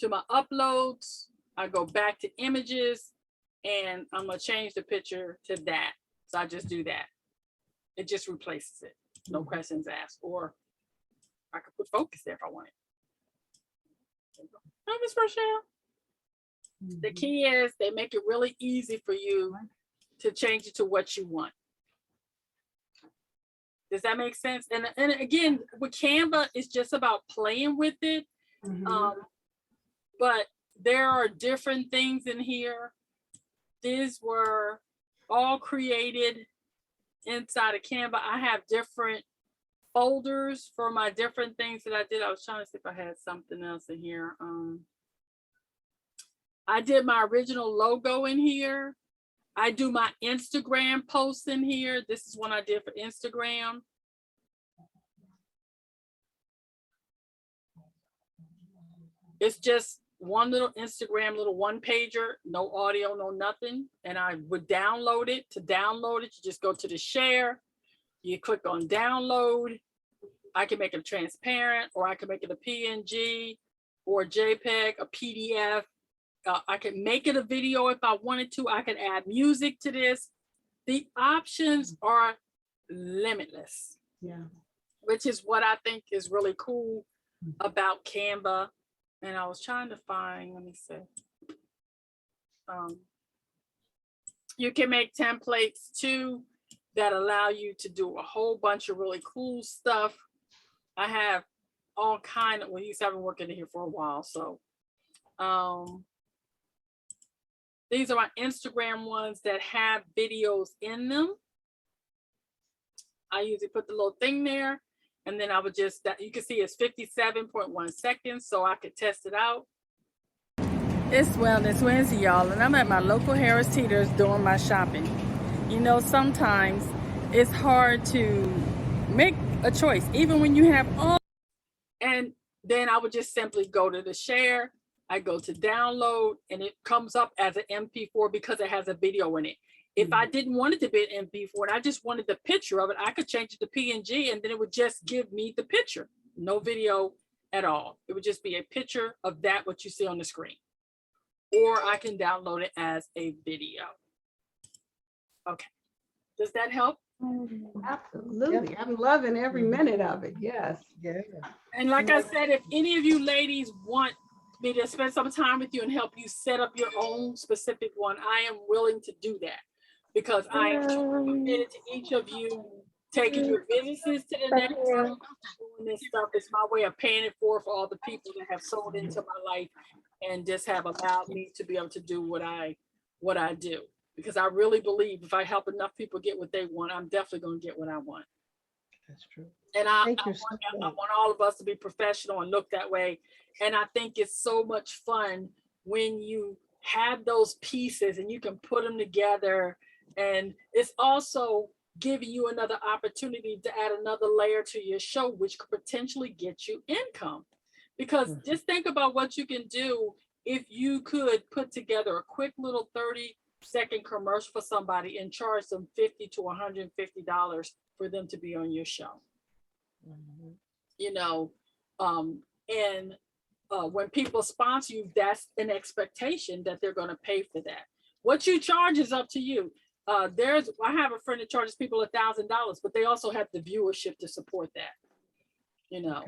my uploads. I go back to images, and I'm going to change the picture to that. So I just do that. It just replaces it. No questions asked. Or I could put focus there if I want it. Hi, Miss Rochelle. The key is they make it really easy for you to change it to what you want. Does that make sense? And again, with Canva, it's just about playing with it. But there are different things in here. These were all created inside of Canva. I have different folders for my different things that I did. I was trying to see if I had something else in here. I did my original logo in here. I do my Instagram posts in here. This is one I did for Instagram. It's just one little Instagram, little one pager, no audio, no nothing. And I would download it. To download it, you just go to the share. You click on download. I can make it transparent, or I can make it a PNG or a JPEG, a PDF. I can make it a video if I wanted to. I can add music to this. The options are limitless. Yeah. Which is what I think is really cool about Canva. And I was trying to find, let me see. You can make templates too that allow you to do a whole bunch of really cool stuff. I have all kind of, well, you haven't worked in here for a while, so these are my Instagram ones that have videos in them. I usually put the little thing there, and then I would just, you can see it's 57.1 seconds, so I could test it out. It's Wellness Wednesday, y'all, and I'm at my local Harris Teeter's doing my shopping. You know, sometimes it's hard to make a choice, even when you have all. And then I would just simply go to the share, I go to download and it comes up as an MP4 because it has a video in it. If I didn't want it to be an MP4 and I just wanted the picture of it, I could change it to PNG and then it would just give me the picture. No video at all. It would just be a picture of that, what you see on the screen. Or I can download it as a video. Okay. Does that help? Absolutely. I'm loving every minute of it. Yes. Yeah. And like I said, if any of you ladies want me to spend some time with you and help you set up your own specific one, I am willing to do that because I am committed to each of you taking your businesses to the next level. Doing this stuff is my way of paying it for all the people that have sold into my life and just have allowed me to be able to do what I do. Because I really believe if I help enough people get what they want, I'm definitely going to get what I want. That's true. And I Thank you so much. want all of us to be professional and look that way. And I think it's so much fun when you have those pieces and you can put them together. And it's also giving you another opportunity to add another layer to your show, which could potentially get you income. Because just think about what you can do if you could put together a quick little 30-second commercial for somebody and charge them $50 to $150 for them to be on your show. You know, when people sponsor you, that's an expectation that they're going to pay for that. What you charge is up to you. I have a friend that charges people $1,000, but they also have the viewership to support that. You know,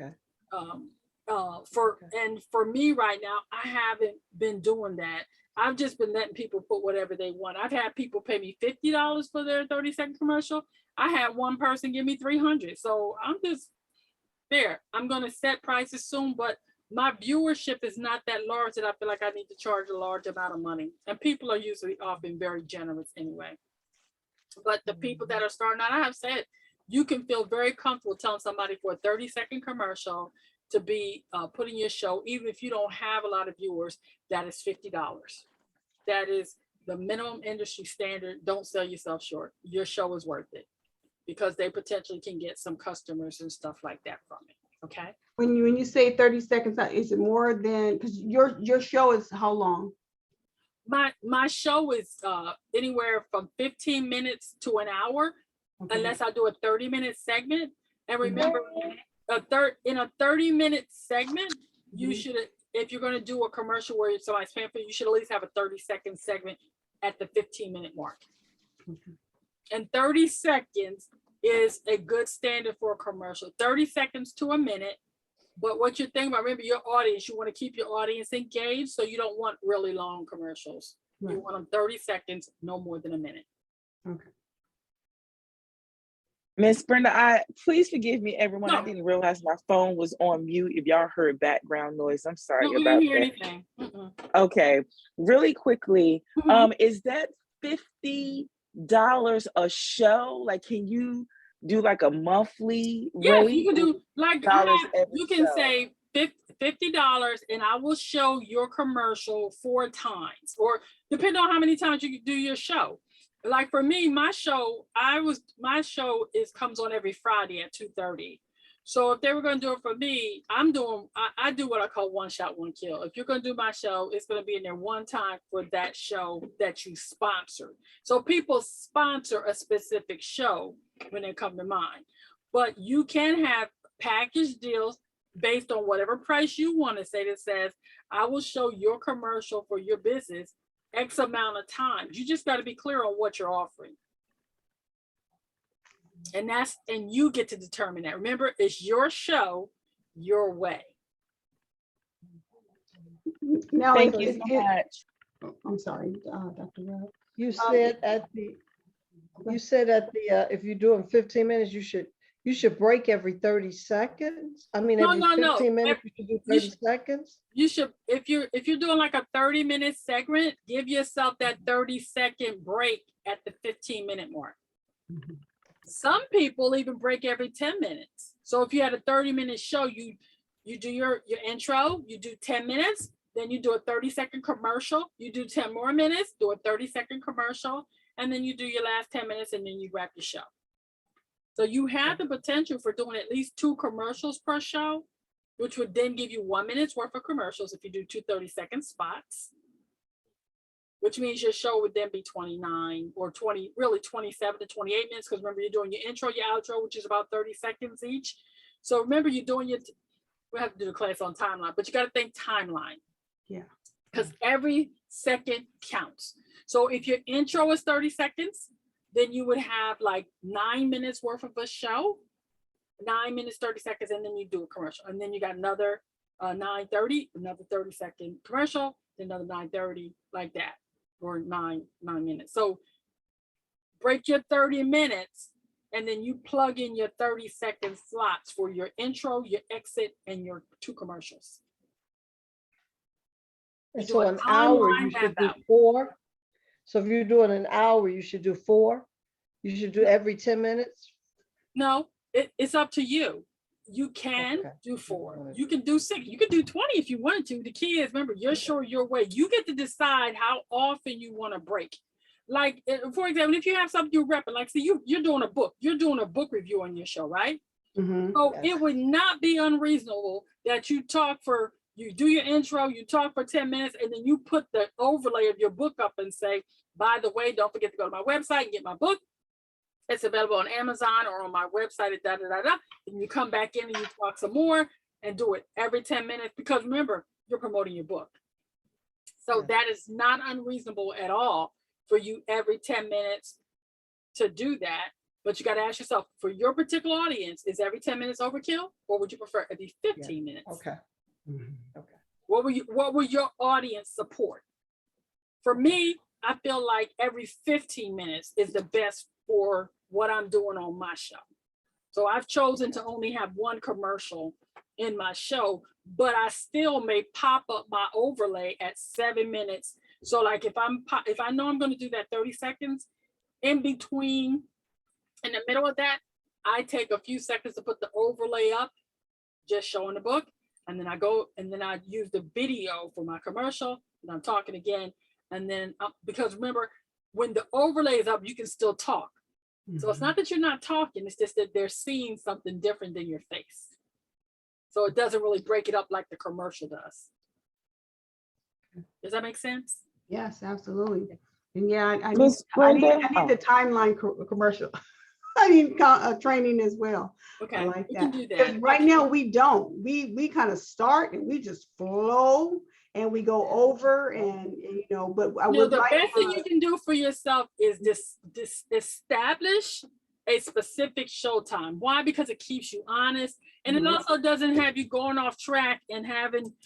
for me right now, I haven't been doing that. I've just been letting people put whatever they want. I've had people pay me $50 for their 30-second commercial. I had one person give me $300. So I'm just there. I'm going to set prices soon, but my viewership is not that large that I feel like I need to charge a large amount of money. And people are usually often very generous anyway. But the people that are starting out, I have said, you can feel very comfortable telling somebody for a 30-second commercial to be putting your show, even if you don't have a lot of viewers, that is $50. That is the minimum industry standard. Don't sell yourself short. Your show is worth it because they potentially can get some customers and stuff like that from it. Okay. When you say 30 seconds, is it more than, because your show is how long? My show is anywhere from 15 minutes to an hour, unless I do a 30-minute segment. And remember, in a 30-minute segment, you should, if you're going to do a commercial where somebody's paying for you, you should at least have a 30-second segment at the 15-minute mark. And 30 seconds is a good standard for a commercial. 30 seconds to a minute. But what you're thinking about, remember your audience, you want to keep your audience engaged. So you don't want really long commercials. Right. You want them 30 seconds, no more than a minute. Okay. Miss Brenda, please forgive me, everyone. No. I didn't realize my phone was on mute. If y'all heard background noise, I'm sorry about that. Anything. Okay, really quickly, is that $50 a show? Like, can you do like a monthly rate? Yes, you can do like you can say $50 and I will show your commercial 4 times, or depending on how many times you do your show. Like for me, my show comes on every Friday at 2:30. So if they were going to do it for me, I do what I call one shot, one kill. If you're going to do my show, it's going to be in there one time for that show that you sponsored. So people sponsor a specific show when they come to mine, but you can have package deals based on whatever price you want to say that says, I will show your commercial for your business X amount of times. You just got to be clear on what you're offering. And you get to determine that. Remember, it's your show, your way. Now, thank you so much. I'm sorry, Dr. Webb. You said at the if you do in 15 minutes, you should break every 30 seconds. I mean, every 15 minutes you should do 30 seconds. You should, if you're doing like a 30-minute segment, give yourself that 30-second break at the 15-minute mark. Some people even break every 10 minutes. So if you had a 30-minute show, you do your intro, you do 10 minutes, then you do a 30-second commercial, you do 10 more minutes, do a 30-second commercial, and then you do your last 10 minutes and then you wrap your show. So you have the potential for doing at least 2 commercials per show. which would then give you 1 minute's worth of commercials if you do 2 30-second spots, which means your show would then be 29 or 20, really 27 to 28 minutes. Because remember, you're doing your intro, your outro, which is about 30 seconds each. So remember, you're doing your, we have to do the class on timeline, but you got to think timeline. Yeah. Because every second counts. So if your intro is 30 seconds, then you would have like 9 minutes worth of a show, 9 minutes, 30 seconds, and then you do a commercial. And then you got another 9:30, another 30-second commercial, then another 9:30, like that, or nine minutes. So break your 30 minutes, and then you plug in your 30-second slots for your intro, your exit, and your 2 commercials. And do so a an hour, you timeline should do map out. 4. So if you're doing an hour, you should do 4. You should do every 10 minutes. No, it's up to you. You can Okay. do 4. You can do 6. You can do 20 if you wanted to. The key is, remember, your show, your way. You get to decide how often you want to break. Like, for example, if you have something you're repping, like, see, you're doing a book. You're doing a book review on your show, right? Mhm. So Yes. it would not be unreasonable that you do your intro, you talk for 10 minutes, and then you put the overlay of your book up and say, by the way, don't forget to go to my website and get my book. It's available on Amazon or on my website at da-da-da-da. And you come back in and you talk some more and do it every 10 minutes, because remember, you're promoting your book. So Yeah. that is not unreasonable at all for you every 10 minutes to do that. But you got to ask yourself, for your particular audience, is every 10 minutes overkill, or would you prefer every 15 minutes? Okay. Mhm. Okay. What will your audience support? For me, I feel like every 15 minutes is the best for what I'm doing on my show. So I've chosen to only have 1 commercial in my show, but I still may pop up my overlay at 7 minutes. So like if I know I'm going to do that 30 seconds, in between, in the middle of that, I take a few seconds to put the overlay up, just showing the book. And then I go, and then I use the video for my commercial, and I'm talking again. And then, because remember, when the overlay is up, you can still talk. So it's not that you're not talking, it's just that they're seeing something different than your face. So it doesn't really break it up like the commercial does. Does that make sense? Yes, absolutely. And yeah, I need Miss Brenda? the timeline commercial. I need training as well. Okay, I like you that. can do 'Cause that. right now we don't. We kind of start and we just flow and we go over and you know, but I would The like best thing for- you can do for yourself is this establish a specific show time. Why? Because it keeps you honest, and it Mhm. also doesn't have you going off track and having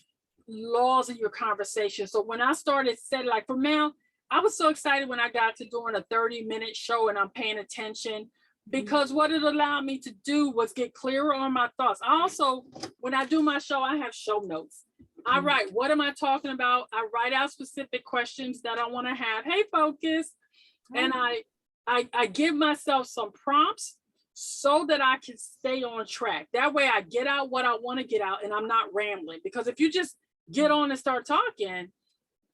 laws in your conversation. So when I started setting, like for Mel, I was so excited when I got to doing a 30-minute show and I'm paying attention, because what it allowed me to do was get clearer on my thoughts. I also, when I do my show, I have show notes. I write, what am I talking about? I write out specific questions that I want to have. Hey, focus. And I give myself some prompts so that I can stay on track. That way I get out what I want to get out and I'm not rambling. Because if you just get on and start talking,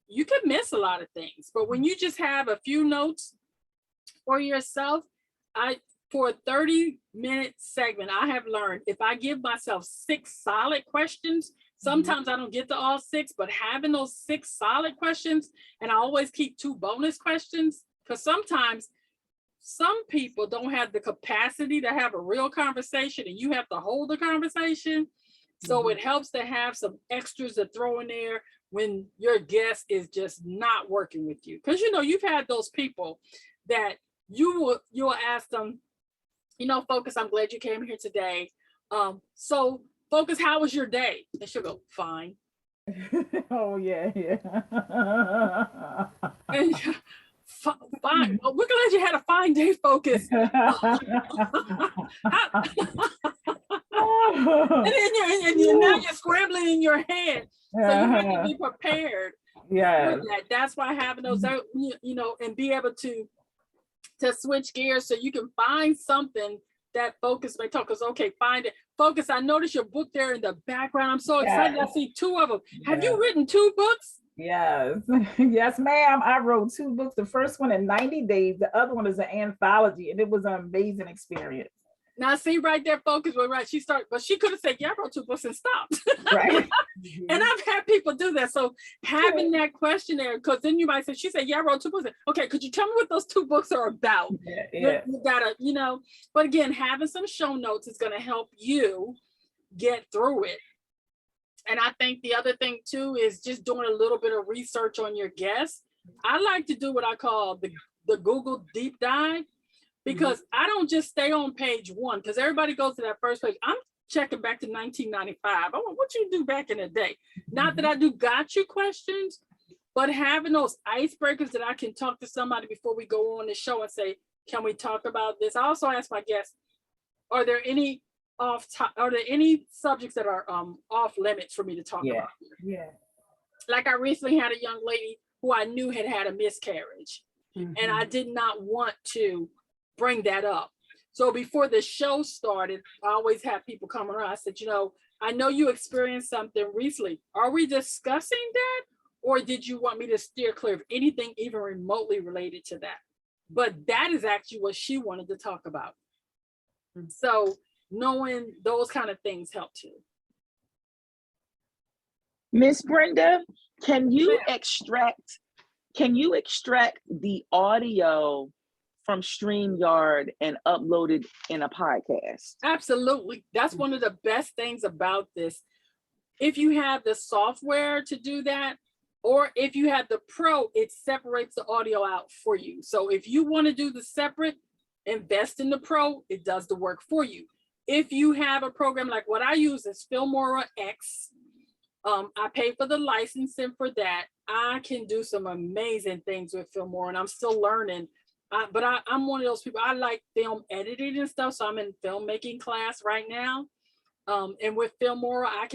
you can miss a lot of things. But when you just have a few notes for yourself, for a 30-minute segment, I have learned if I give myself 6 solid questions, sometimes I don't get to all 6, but having those 6 solid questions, and I always keep 2 bonus questions, because sometimes some people don't have the capacity to have a real conversation and you have to hold the conversation. So it helps to have some extras to throw in there when your guest is just not working with you. Because you've had those people that you'll ask them, Focus, I'm glad you came here today. So Focus, how was your day? And she'll go, fine. Oh yeah. And fine. Well, we're glad you had a fine day, Focus. And then now you're scrambling in your head. So you have to be prepared. Yeah. That's why having those, and be able to switch gears so you can find something that Focus may talk. Because find it. Focus, I noticed your book there in the background. I'm so excited. I see 2 of them. Have you written 2 books? Yes. Yes, ma'am. I wrote 2 books. The first one in 90 days. The other one is an anthology, and it was an amazing experience. Now see right there, focus was right. She started, but she could have said, yeah, I wrote 2 books and stopped. Right. And I've had people do that. So having that questionnaire, because then you might say, she said, yeah, I wrote 2 books. Okay, could you tell me what those 2 books are about? Yeah. You gotta, but again, having some show notes is gonna help you get through it. And I think the other thing too is just doing a little bit of research on your guests. I like to do what I call the Google deep dive, because I don't just stay on page 1, because everybody goes to that first page. I'm checking back to 1995. I want what you do back in the day. Not that I do got you questions, but having those icebreakers that I can talk to somebody before we go on the show and say, can we talk about this? I also ask my guests, are there any subjects that are off limits for me to talk about? Yeah. Like I recently had a young lady who I knew had a miscarriage, and I did not want to bring that up. So before the show started, I always have people come around. I said, I know you experienced something recently. Are we discussing that? Or did you want me to steer clear of anything even remotely related to that? But that is actually what she wanted to talk about. So knowing those kind of things help too. Miss Brenda, can you extract the audio from StreamYard and upload it in a podcast? Absolutely. That's one of the best things about this. If you have the software to do that, or if you have the pro, it separates the audio out for you. So if you want to do the separate, invest in the pro, it does the work for you. If you have a program like what I use is Filmora X, I pay for the licensing for that. I can do some amazing things with Filmora, and I'm still learning. But I'm one of those people, I like film editing and stuff. So I'm in filmmaking class right now. And with Filmora, I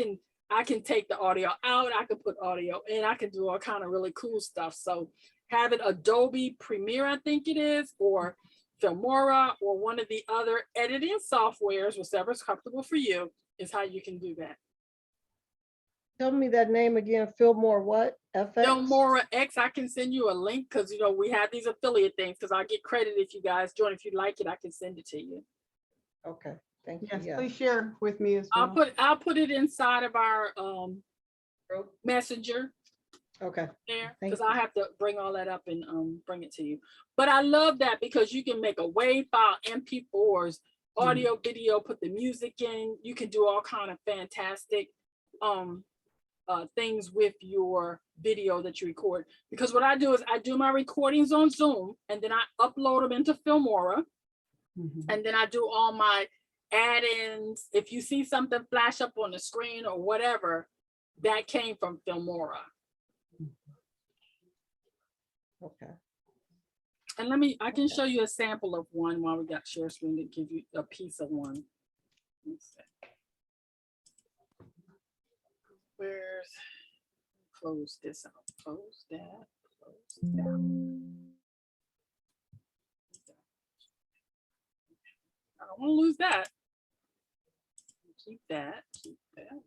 can take the audio out, I can put audio in, I can do all kind of really cool stuff. So having Adobe Premiere, I think it is, or Filmora, or one of the other editing softwares, whichever's comfortable for you, is how you can do that. Tell me that name again, Fillmore what? FX? Filmora X, I can send you a link, because we have these affiliate things, because I get credit if you guys join. If you like it, I can send it to you. Okay, thank you. Yes, Yeah. please share with me as well. I'll put it inside of our messenger Okay. there, Thank because I have to bring all that up and bring it to you. But I love that, because you can make a WAV file, MP4s, audio, video, put the music in. You can do all kind of fantastic things with your video that you record. Because what I do is I do my recordings on Zoom, and then I upload them into Filmora, and then I do all my add-ins. If you see something flash up on the screen or whatever, that came from Filmora. Okay. And I can show you a sample of one while we got share screen to give you a piece of one. Let's see. Where's, close this out, close that, close that. I don't want to lose that. Keep that, keep that,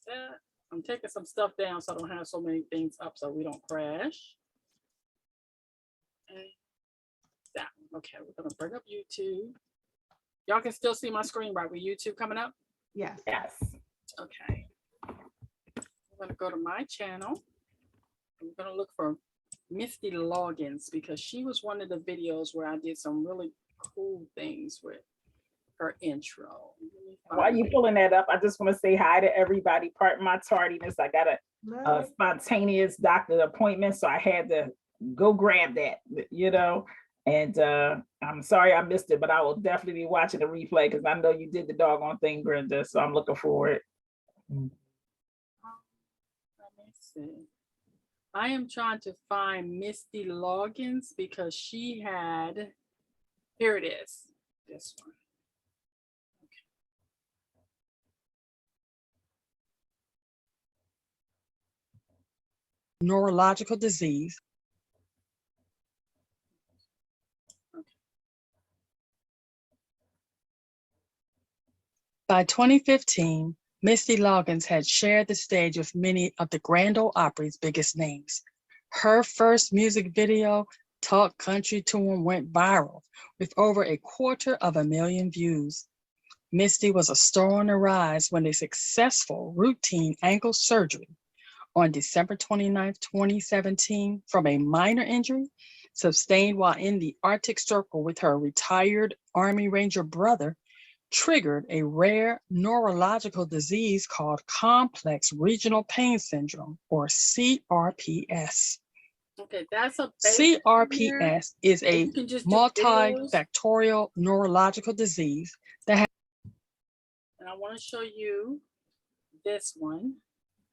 that. I'm taking some stuff down so I don't have so many things up so we don't crash. And that one. Okay, we're gonna bring up YouTube. Y'all can still see my screen, right? With YouTube coming up? Yes. Yes. Okay. I'm gonna go to my channel. I'm gonna look for Misty Loggins, because she was one of the videos where I did some really cool things with her intro. While you pulling that up, I just want to say hi to everybody. Pardon my tardiness. I got a spontaneous doctor appointment, so I had to go grab that, and I'm sorry I missed it, but I will definitely be watching the replay, because I know you did the doggone thing, Brenda, so I'm looking forward. Let me see. I am trying to find Misty Loggins, because she had, here it is, this one. Neurological disease. By 2015, Misty Loggins had shared the stage with many of the Grand Ole Opry's biggest names. Her first music video, Talk Country to 'Em, went viral with over 250,000 views. Misty was a star on the rise when a successful routine ankle surgery on December 29, 2017, from a minor injury sustained while in the Arctic Circle with her retired Army Ranger brother triggered a rare neurological disease called complex regional pain syndrome, or CRPS. Okay, that's a basic here. CRPS is a You can just do videos. multifactorial neurological disease that has. And I want to show you this one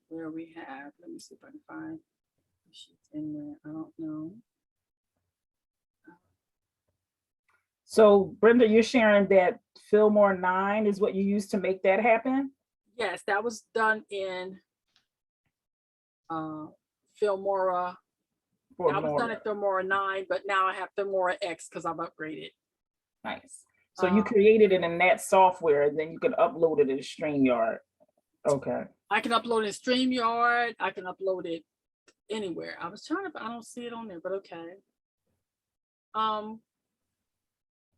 where we have, let me see if I can find if she's in there. I don't know. So Brenda, you're sharing that Fillmore 9 is what you used to make that happen? Yes, that was done in Filmora. I was done at Filmora 9, but now I have Filmora X because I've upgraded. Nice. So you created it in that software, and then you can upload it to StreamYard. Okay. I can upload it in StreamYard. I can upload it anywhere. I was trying to, I don't see it on there, but okay.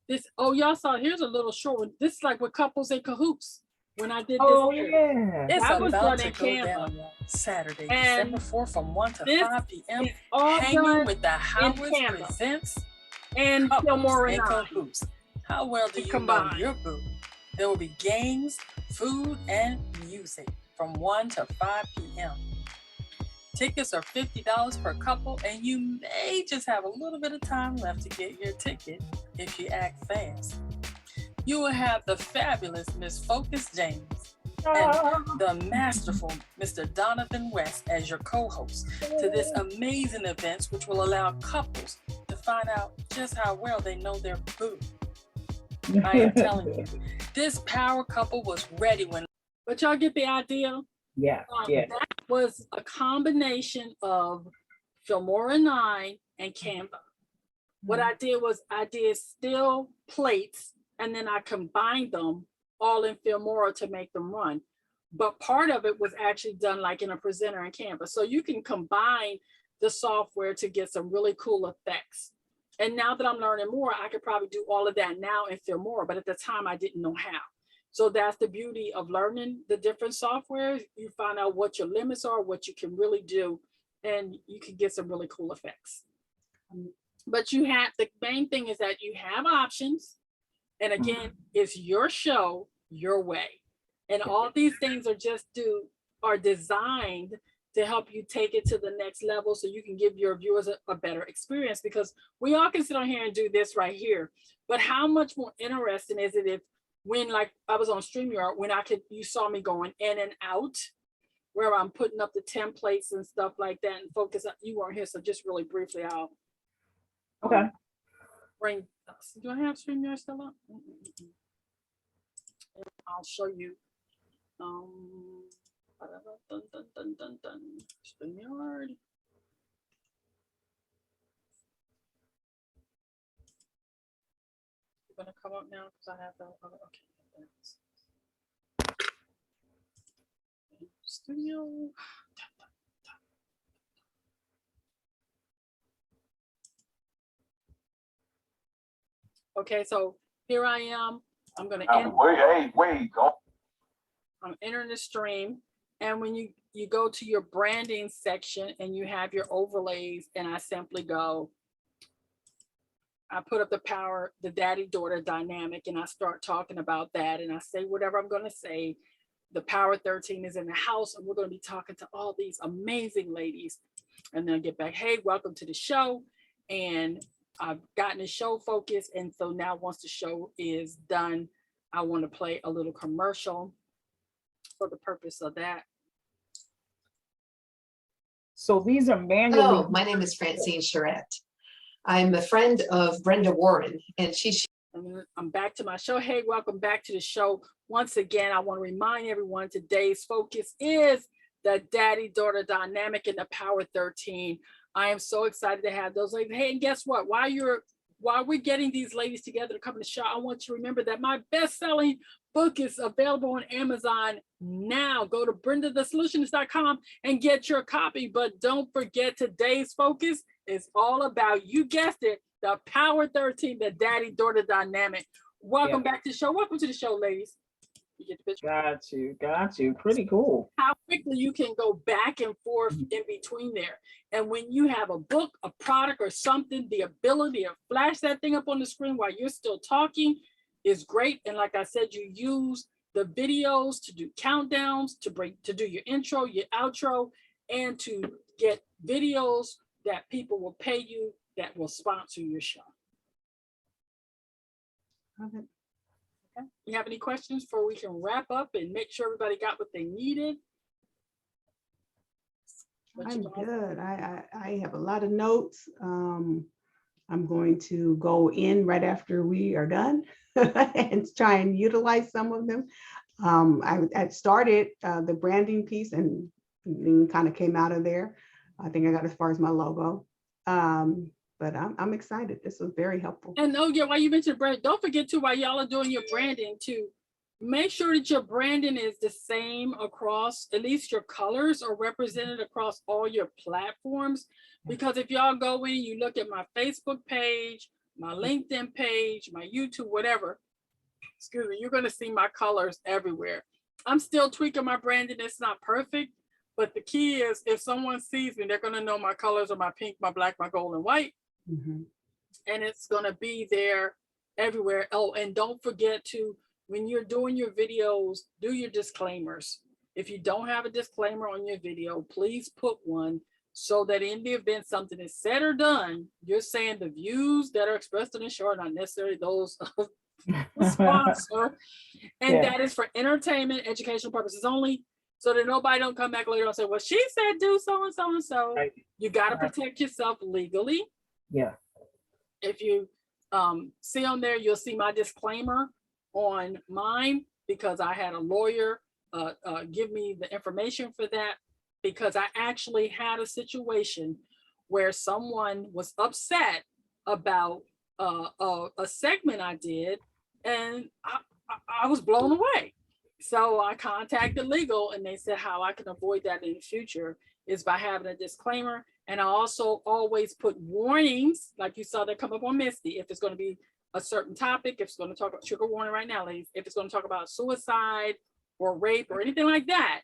This, oh, y'all saw, here's a little short one. This is like with couples in cahoots. When I did this. Oh, yeah. It's that was about done to in go Canva. down Saturday, And December 4th from 1 to this 5 p.m. is all Hanging done with the Howards Canva. presents And Couples Filmora in 9. Cahoots. How well do you know Combined. your boo? There will be games, food, and music from 1 to 5 p.m. Tickets are $50 per couple, and you may just have a little bit of time left to get your ticket if you act fast. You will have the fabulous Miss Focus James and the masterful Mr. Donovan West as your co-host to this amazing event, which will allow couples to find out just how well they know their boo. I am telling you, this power couple was ready when. But y'all get the idea? Yeah, yeah. That was a combination of Filmora 9 and Canva. What I did was I did still plates, and then I combined them all in Filmora to make them run. But part of it was actually done like in a presenter in Canva. So you can combine the software to get some really cool effects. And now that I'm learning more, I could probably do all of that now in Filmora, but at the time I didn't know how. So that's the beauty of learning the different softwares. You find out what your limits are, what you can really do, and you can get some really cool effects. But you have, the main thing is that you have options. And again, it's your show, your way. And all these things are designed to help you take it to the next level so you can give your viewers a better experience, because we all can sit on here and do this right here. But how much more interesting is it if, when like I was on StreamYard, when you saw me going in and out, where I'm putting up the templates and stuff like that and focus, you weren't here. So just really briefly, I'll bring, do I have StreamYard still up? I'll show you. StreamYard. You're gonna come up now because I have the other, okay. Studio. Okay, so here I am. I'm gonna enter. I'm entering the stream, and when you go to your branding section and you have your overlays, and I simply go, I put up the daddy-daughter dynamic, and I start talking about that, and I say whatever I'm gonna say. The Power 13 is in the house, and we're gonna be talking to all these amazing ladies. And then I get back, hey, welcome to the show. And I've gotten the show focused, and so now once the show is done, I want to play a little commercial for the purpose of that. So these are manually. Hello, my name is Francine Charette. I'm a friend of Brenda Warren, and I'm back to my show. Hey, welcome back to the show. Once again, I want to remind everyone today's focus is the daddy-daughter dynamic in the Power 13. I am so excited to have those ladies. Hey, and guess what? While we're getting these ladies together to come to the show, I want you to remember that my best-selling book is available on Amazon now. Go to BrendaTheSolutionist.com and get your copy. But don't forget, today's focus is all about, you guessed it, the Power 13, the daddy-daughter dynamic. Welcome back to the show. Welcome to the show, ladies. You get the picture? Got you. Pretty cool. How quickly you can go back and forth in between there. And when you have a book, a product, or something, the ability to flash that thing up on the screen while you're still talking is great. And like I said, you use the videos to do countdowns, to do your intro, your outro, and to get videos that people will pay you that will sponsor your show. Okay. Okay. You have any questions before we can wrap up and make sure everybody got what they needed? I'm good. I have a lot of notes. I'm going to go in right after we are done and try and utilize some of them. I started the branding piece and kind of came out of there. I think I got as far as my logo. But I'm excited. This was very helpful. And oh yeah, while you mentioned brand, don't forget too, while y'all are doing your branding too, make sure that your branding is the same across, at least your colors are represented across all your platforms. Because if y'all go in, you look at my Facebook page, my LinkedIn page, my YouTube, whatever, excuse me, you're gonna see my colors everywhere. I'm still tweaking my branding. It's not perfect, but the key is if someone sees me, they're gonna know my colors are my pink, my black, my gold, and white. Mm-hmm. And it's gonna be there everywhere. Oh, and don't forget to, when you're doing your videos, do your disclaimers. If you don't have a disclaimer on your video, please put one so that in the event something is said or done, you're saying the views that are expressed in the show are not necessarily those of the sponsor. And that is for entertainment, educational purposes only, so that nobody don't come back later and say, well, she said do so and so and so. Right. You got to protect yourself legally. Yeah. If you see on there, you'll see my disclaimer on mine, because I had a lawyer give me the information for that, because I actually had a situation where someone was upset about a segment I did, and I was blown away. So I contacted legal, and they said how I can avoid that in the future is by having a disclaimer. And I also always put warnings, like you saw that come up on Misty, if it's going to be a certain topic, if it's going to talk about, trigger warning right now, ladies, if it's going to talk about suicide or rape or anything like that,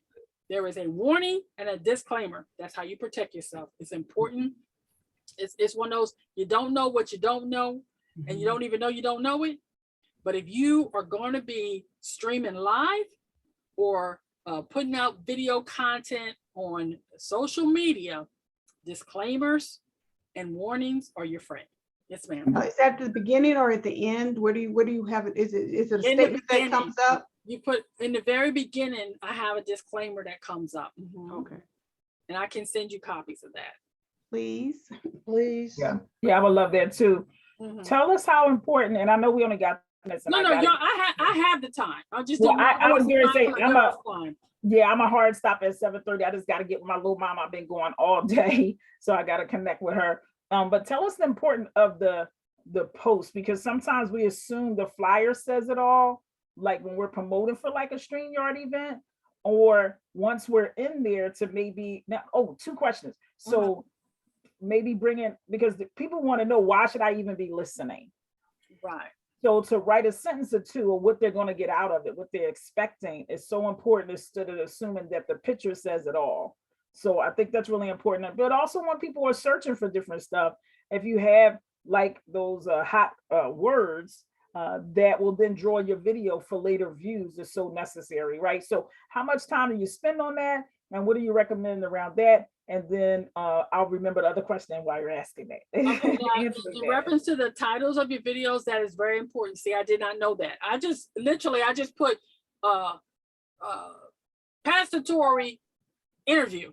there is a warning and a disclaimer. That's how you protect yourself. It's important. It's one of those, you don't know what you don't know, and you don't even know you don't know it. But if you are going to be streaming live or putting out video content on social media, disclaimers and warnings are your friend. Yes, ma'am. Is that at the beginning or at the end? Where do you have it? Is it a statement that comes up? You put in the very beginning, I have a disclaimer that comes up. Okay. And I can send you copies of that. Please. Yeah, I would love that too. Tell us how important, and I know we only got minutes. No, I have the time. I just don't I was going to say I'm a hard stop at 7:30. I just got to get with my little mom. I've been going all day, so I got to connect with her. But tell us the importance of the post, because sometimes we assume the flyer says it all, like when we're promoting for like a StreamYard event, or once we're in there to maybe now. Oh, 2 questions. So maybe bring in, because people want to know, why should I even be listening? Right. So to write a sentence or 2 of what they're going to get out of it, what they're expecting, is so important, instead of assuming that the picture says it all. So I think that's really important. But also when people are searching for different stuff, if you have like those hot words that will then draw your video for later views, is so necessary, right? So how much time do you spend on that? And what do you recommend around that? And then I'll remember the other question while you're asking that. Okay, now, in reference to the titles of your videos, that is very important. See, I did not know that. I just put Pastor Tori interview.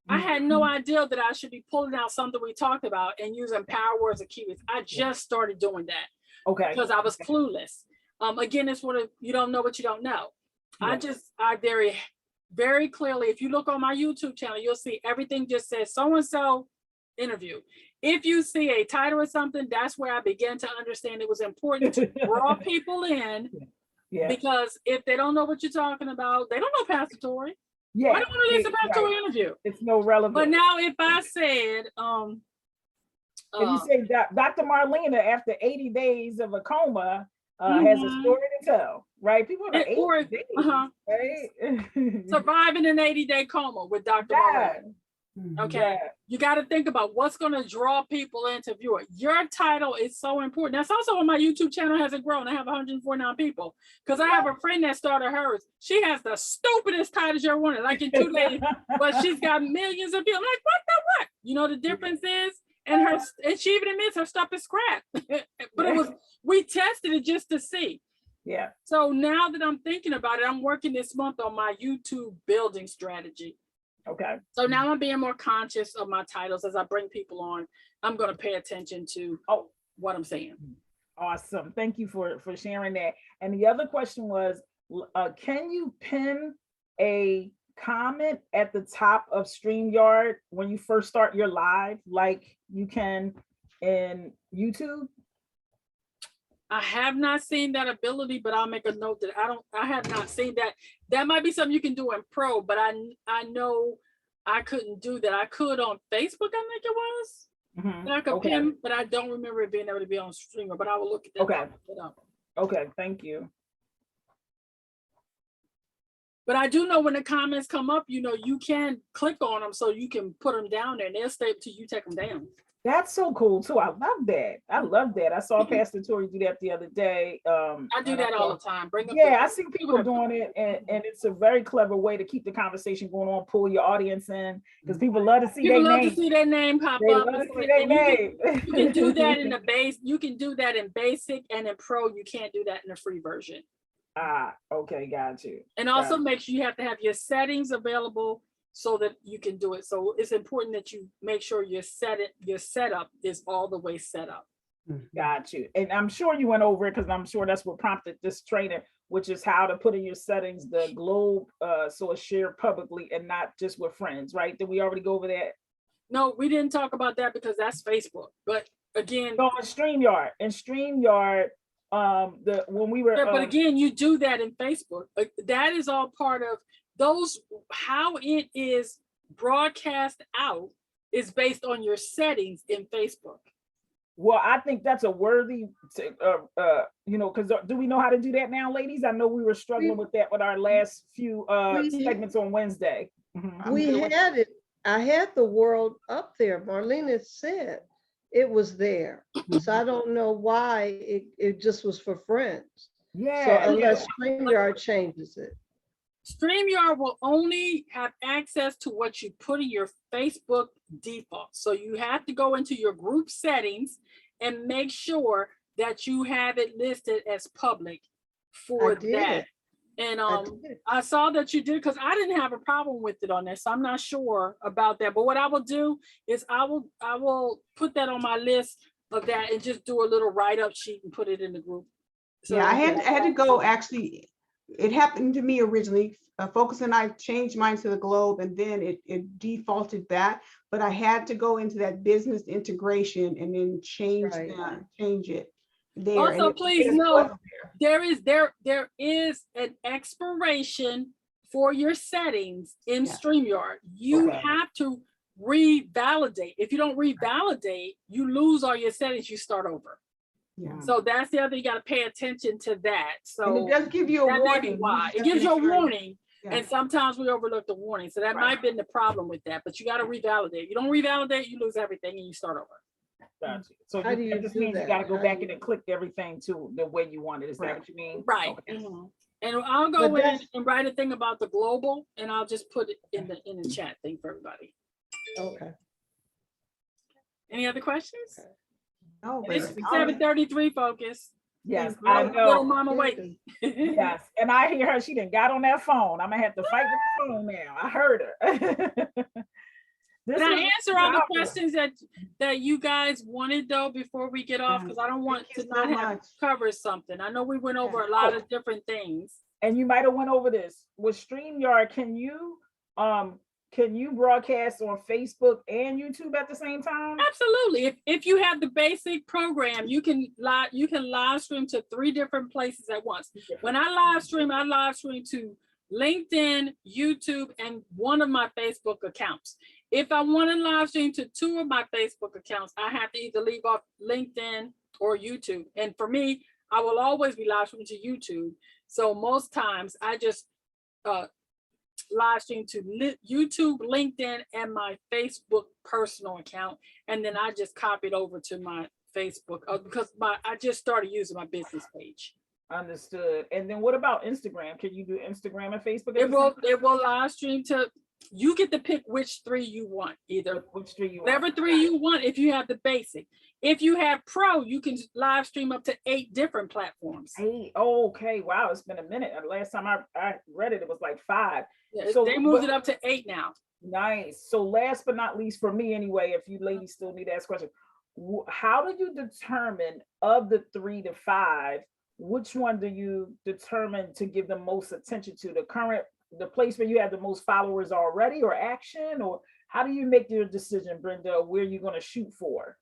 I had no idea that I should be pulling out something we talked about and using power words or keywords. I just started doing that. Okay. Because I was clueless. Again, it's what you don't know what you don't know. Yeah. I very clearly, if you look on my YouTube channel, you'll see everything just says so-and-so interview. If you see a title or something, that's where I began to understand it was important to draw people in. Yeah. Because if they don't know what you're talking about, they don't know Pastor Tori. Yeah. I don't want to listen to Pastor Tori interview. It's no relevant. But now if I said, if you say Dr. Marlena, after 80 days of a coma, has a story to tell, right? People are like, Or, 80 days, right? Surviving an 80-day coma with Dr. Moran. Okay, Yeah. you got to think about what's going to draw people in to view it. Your title is so important. That's also why my YouTube channel hasn't grown. I have 149 people because I have a friend that started hers. She has the stupidest titles you ever wanted, like in 2 days, but she's got millions of people. I'm like, what the what? You know, the difference is, and she even admits her stuff is crap. But we tested it just to see. Yeah. So now that I'm thinking about it, I'm working this month on my YouTube building strategy. Okay. So now I'm being more conscious of my titles as I bring people on. I'm going to pay attention to what I'm saying. Awesome. Thank you for sharing that. And the other question was, can you pin a comment at the top of StreamYard when you first start your live, like you can in YouTube? I have not seen that ability, but I'll make a note that I have not seen that. That might be something you can do in Pro, but I know I couldn't do that. I could on Facebook, I think it was. And I could pin, but I don't remember it being able to be on Streamer, but I will look at that. Okay. Okay, thank you. But I do know when the comments come up, you know, you can click on them so you can put them down there and they'll stay until you take them down. That's so cool too. I love that. I love that. I saw Pastor Tori do that the other day. I do that all the time. I see people doing it, and it's a very clever way to keep the conversation going on, pull your audience in, because people love to see their name. To see their name pop they up. Love to see their name. You can do that in the base. You can do that in basic, and in Pro, you can't do that in the free version. Okay, got you. And also make sure you have to have your settings available so that you can do it. So it's important that you make sure your setup is all the way set up. Got you. And I'm sure you went over it because I'm sure that's what prompted this training, which is how to put in your settings the globe so it's shared publicly and not just with friends, right? Did we already go over that? No, we didn't talk about that because that's Facebook. But again, so on StreamYard, when we were but again, you do that in Facebook. That is all part of how it is broadcast out is based on your settings in Facebook. Well, I think that's a worthy, because do we know how to do that now, ladies? I know we were struggling with that with our last few segments on Wednesday. We had it. I had the world up there. Marlena said it was there. So I don't know why it just was for friends. Yeah. So unless StreamYard changes it. StreamYard will only have access to what you put in your Facebook default. So you have to go into your group settings and make sure that you have it listed as public for that. And I saw that you did because I didn't have a problem with it on there. So I'm not sure about that. But what I will do is I will put that on my list of that and just do a little write-up sheet and put it in the group. So yeah, I had to go actually. It happened to me originally. Focus and I changed mine to the globe, and then it defaulted that. But I had to go into that business integration and then change it there. Also, please note there is an expiration for your settings in StreamYard. You have to revalidate. If you don't revalidate, you lose all your settings. You start over. Yeah. So that's the other, you got to pay attention to that. So and it does give you a warning. Why it gives you a warning, and sometimes we overlook the warning. So that might have been the problem with that. But you got to revalidate. You don't revalidate, you lose everything, and you start over. Gotcha. So it just means you got to go back in and click everything to the way you want it. Is that what you mean? Right. Okay. And I'll go in and write a thing about the global, and I'll just put it in the chat thing for everybody. Okay. Any other questions? Okay. No, it's 7:33, focus. Yes, I know. Little mama waiting. Yes, and I hear her. She done got on that phone. I'm gonna have to fight with the phone now. I heard her. Can I answer all the questions that you guys wanted though before we get off? Because I don't want to not have covered something. I know we went over a lot of different things. And you might have went over this with StreamYard. Can you broadcast on Facebook and YouTube at the same time? Absolutely. If you have the basic program, you can live stream to 3 different places at once. When I live stream to LinkedIn, YouTube, and one of my Facebook accounts. If I want to live stream to 2 of my Facebook accounts, I have to either leave off LinkedIn or YouTube. And for me, I will always be live streaming to YouTube. So most times I just live stream to YouTube, LinkedIn, and my Facebook personal account. And then I just copy it over to my Facebook because I just started using my business page. Understood. And then what about Instagram? Can you do Instagram and Facebook? It will live stream to, you get to pick which 3 you want, either which 3 you whatever want. 3 you want. If you have the basic, if you have pro, you can live stream up to 8 different platforms. 8. Oh, okay. Wow, it's been a minute. Last time I read it, it was like 5. Yeah, so they moved it up to 8 now. Nice. So last but not least for me anyway, if you ladies still need to ask questions, how do you determine of the 3 to 5, which one do you determine to give the most attention to? The place where you have the most followers already, or action, or how do you make your decision, Brenda, where you're going to shoot for?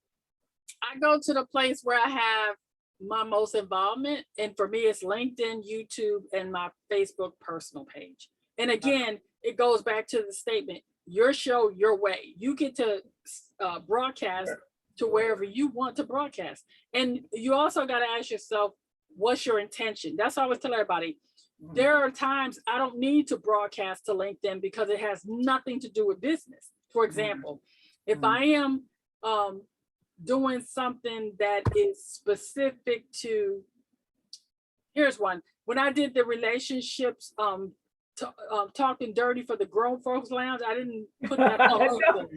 I go to the place where I have my most involvement. And for me, it's LinkedIn, YouTube, and my Facebook personal page. And again, it goes back to the statement, your show, your way. You get to broadcast to wherever you want to broadcast. And you also got to ask yourself, what's your intention? That's what I always tell everybody. There are times I don't need to broadcast to LinkedIn because it has nothing to do with business. For example, if I am doing something that is specific to, here's one. When I did the relationships, talking dirty for the grown folks lounge, I didn't put that on LinkedIn.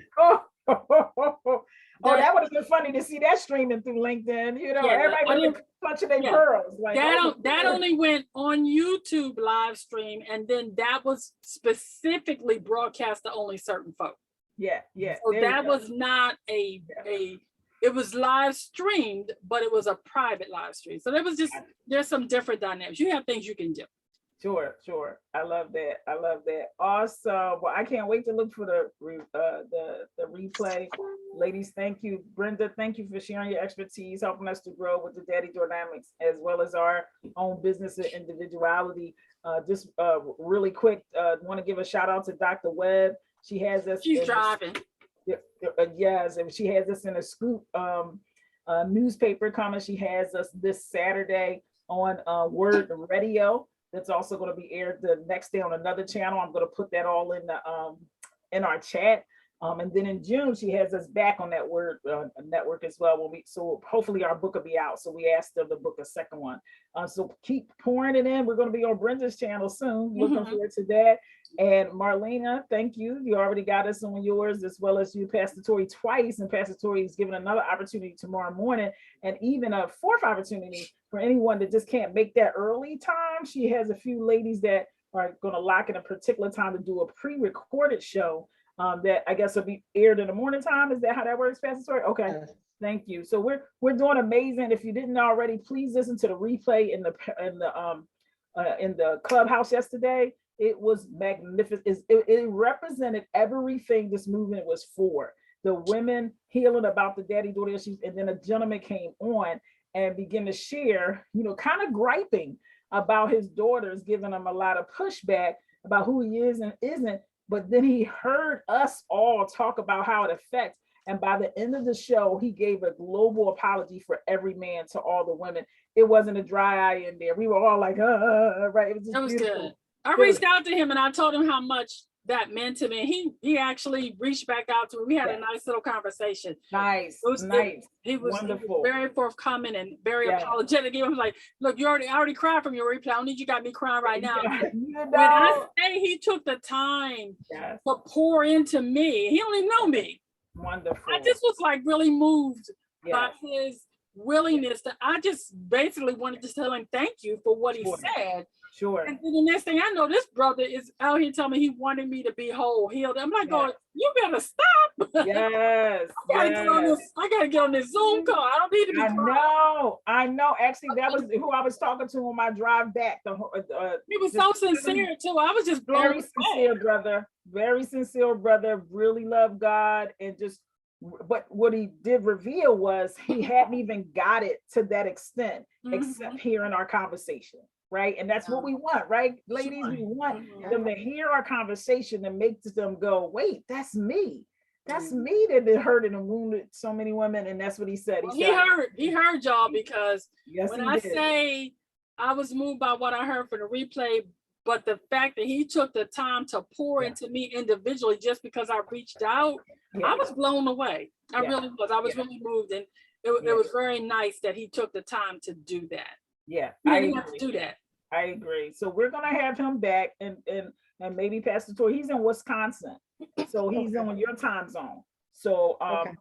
Oh, that would have been funny to see that streaming through LinkedIn. You know, everybody would have clutching their pearls. Like, that only went on YouTube live stream, and then that was specifically broadcast to only certain folks. Yeah. So that was not it was live streamed, but it was a private live stream. So there was there's some different dynamics. You have things you can do. Sure. I love that. Awesome. Well, I can't wait to look for the replay. Ladies, thank you. Brenda, thank you for sharing your expertise, helping us to grow with the Daddy Dynamics, as well as our own business and individuality. Just really quick, want to give a shout out to Dr. Webb. She has us. She's driving. Yes, and she has us in a scoop newspaper comment. She has us this Saturday on Word Radio. That's also going to be aired the next day on another channel. I'm going to put that all in our chat. And then in June, she has us back on that Word network as well. So hopefully our book will be out. So we asked her to book a second one. So keep pouring it in. We're going to be on Brenda's channel soon. Looking forward to that. And Marlena, thank you. You already got us on yours, as well as you, Pastor Tori, twice. And Pastor Tori is given another opportunity tomorrow morning, and even a 4th opportunity for anyone that just can't make that early time. She has a few ladies that are going to lock in a particular time to do a pre-recorded show that I guess will be aired in the morning time. Is that how that works, Pastor Tori? Okay. Thank you. So we're doing amazing. If you didn't already, please listen to the replay in the clubhouse yesterday. It was magnificent. It represented everything this movement was for. The women healing about the daddy-daughter issues, and then a gentleman came on and began to share, kind of griping about his daughters, giving him a lot of pushback about who he is and isn't. But then he heard us all talk about how it affects. And by the end of the show, he gave a global apology for every man to all the women. It wasn't a dry eye in there. We were all like, right. It was just that was beautiful. Good. I reached out to him and I told him how much that meant to me. He actually reached back out to me. We had a nice little conversation. Nice. He was wonderful. Very forthcoming and very apologetic. He was like, look, I already cried from your replay. I don't need you got me crying right now. When I say he took the time to pour into me, he don't even know me. Wonderful. I just was like really moved by his willingness to, I just basically wanted to tell him thank you for what he said. Sure. And then the next thing I know, this brother is out here telling me he wanted me to be whole, healed. I'm like, going, you better stop. Yes. I gotta get on this Zoom call. I don't need to be I know. Actually, that was who I was talking to on my drive back. He was so sincere too. I was just blown away. Sincere brother. Very sincere brother. Really loved God, and just. But what he did reveal was he hadn't even got it to that extent, except hearing our conversation. Right. And that's what we want, right? Ladies, we want them to hear our conversation and make them go, wait, that's me. That's me that it hurt and wounded so many women, and that's what he said. Well, said, he heard y'all, because yes, when he I did. say I was moved by what I heard for the replay, but the fact that he took the time to pour into me individually just because I reached out, I was blown away. I really was. I was really moved, and it was very nice that he took the time to do that. Yeah, I didn't have to do that. I agree. So we're gonna have him back, and maybe Pastor Tori. He's in Wisconsin, so he's on your time zone. So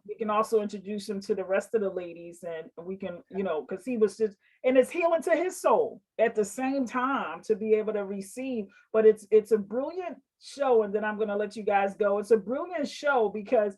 we can also introduce him to the rest of the ladies, and we can, you know, because he was just, and it's healing to his soul at the same time to be able to receive. But it's a brilliant show, and then I'm gonna let you guys go. It's a brilliant show because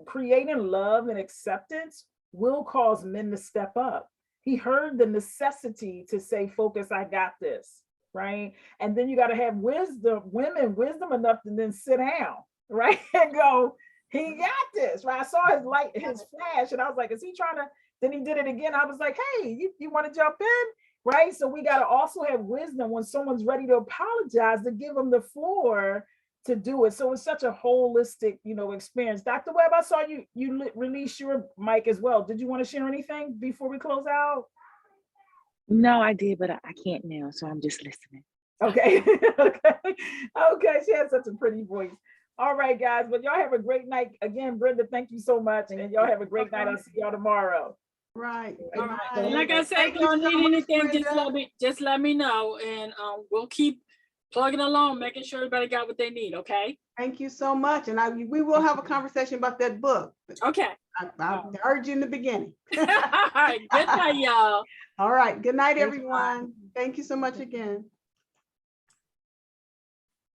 creating love and acceptance will cause men to step up. He heard the necessity to say, focus, I got this, right? And then you got to have wisdom, women, wisdom enough to then sit down, right? And go, he got this, right? I saw his light, his flash, and I was like, is he trying to, then he did it again. I was like, hey, you want to jump in, right? So we got to also have wisdom when someone's ready to apologize, to give them the floor to do it. So it's such a holistic, you know, experience. Dr. Webb, I saw you release your mic as well. Did you want to share anything before we close out? No, I did, but I can't now, so I'm just listening. Okay. Okay. She has such a pretty voice. All right, guys, but y'all have a great night. Again, Brenda, thank you so much. And y'all have a great night. I'll see y'all tomorrow. Right. All right. And like I said, if y'all need anything, just let me know, and we'll keep plugging along, making sure everybody got what they need. Okay. Thank you so much. And we will have a conversation about that book. Okay. I heard you in the beginning. All right. Good night, y'all. All right. Good night, everyone. Thank you so much again.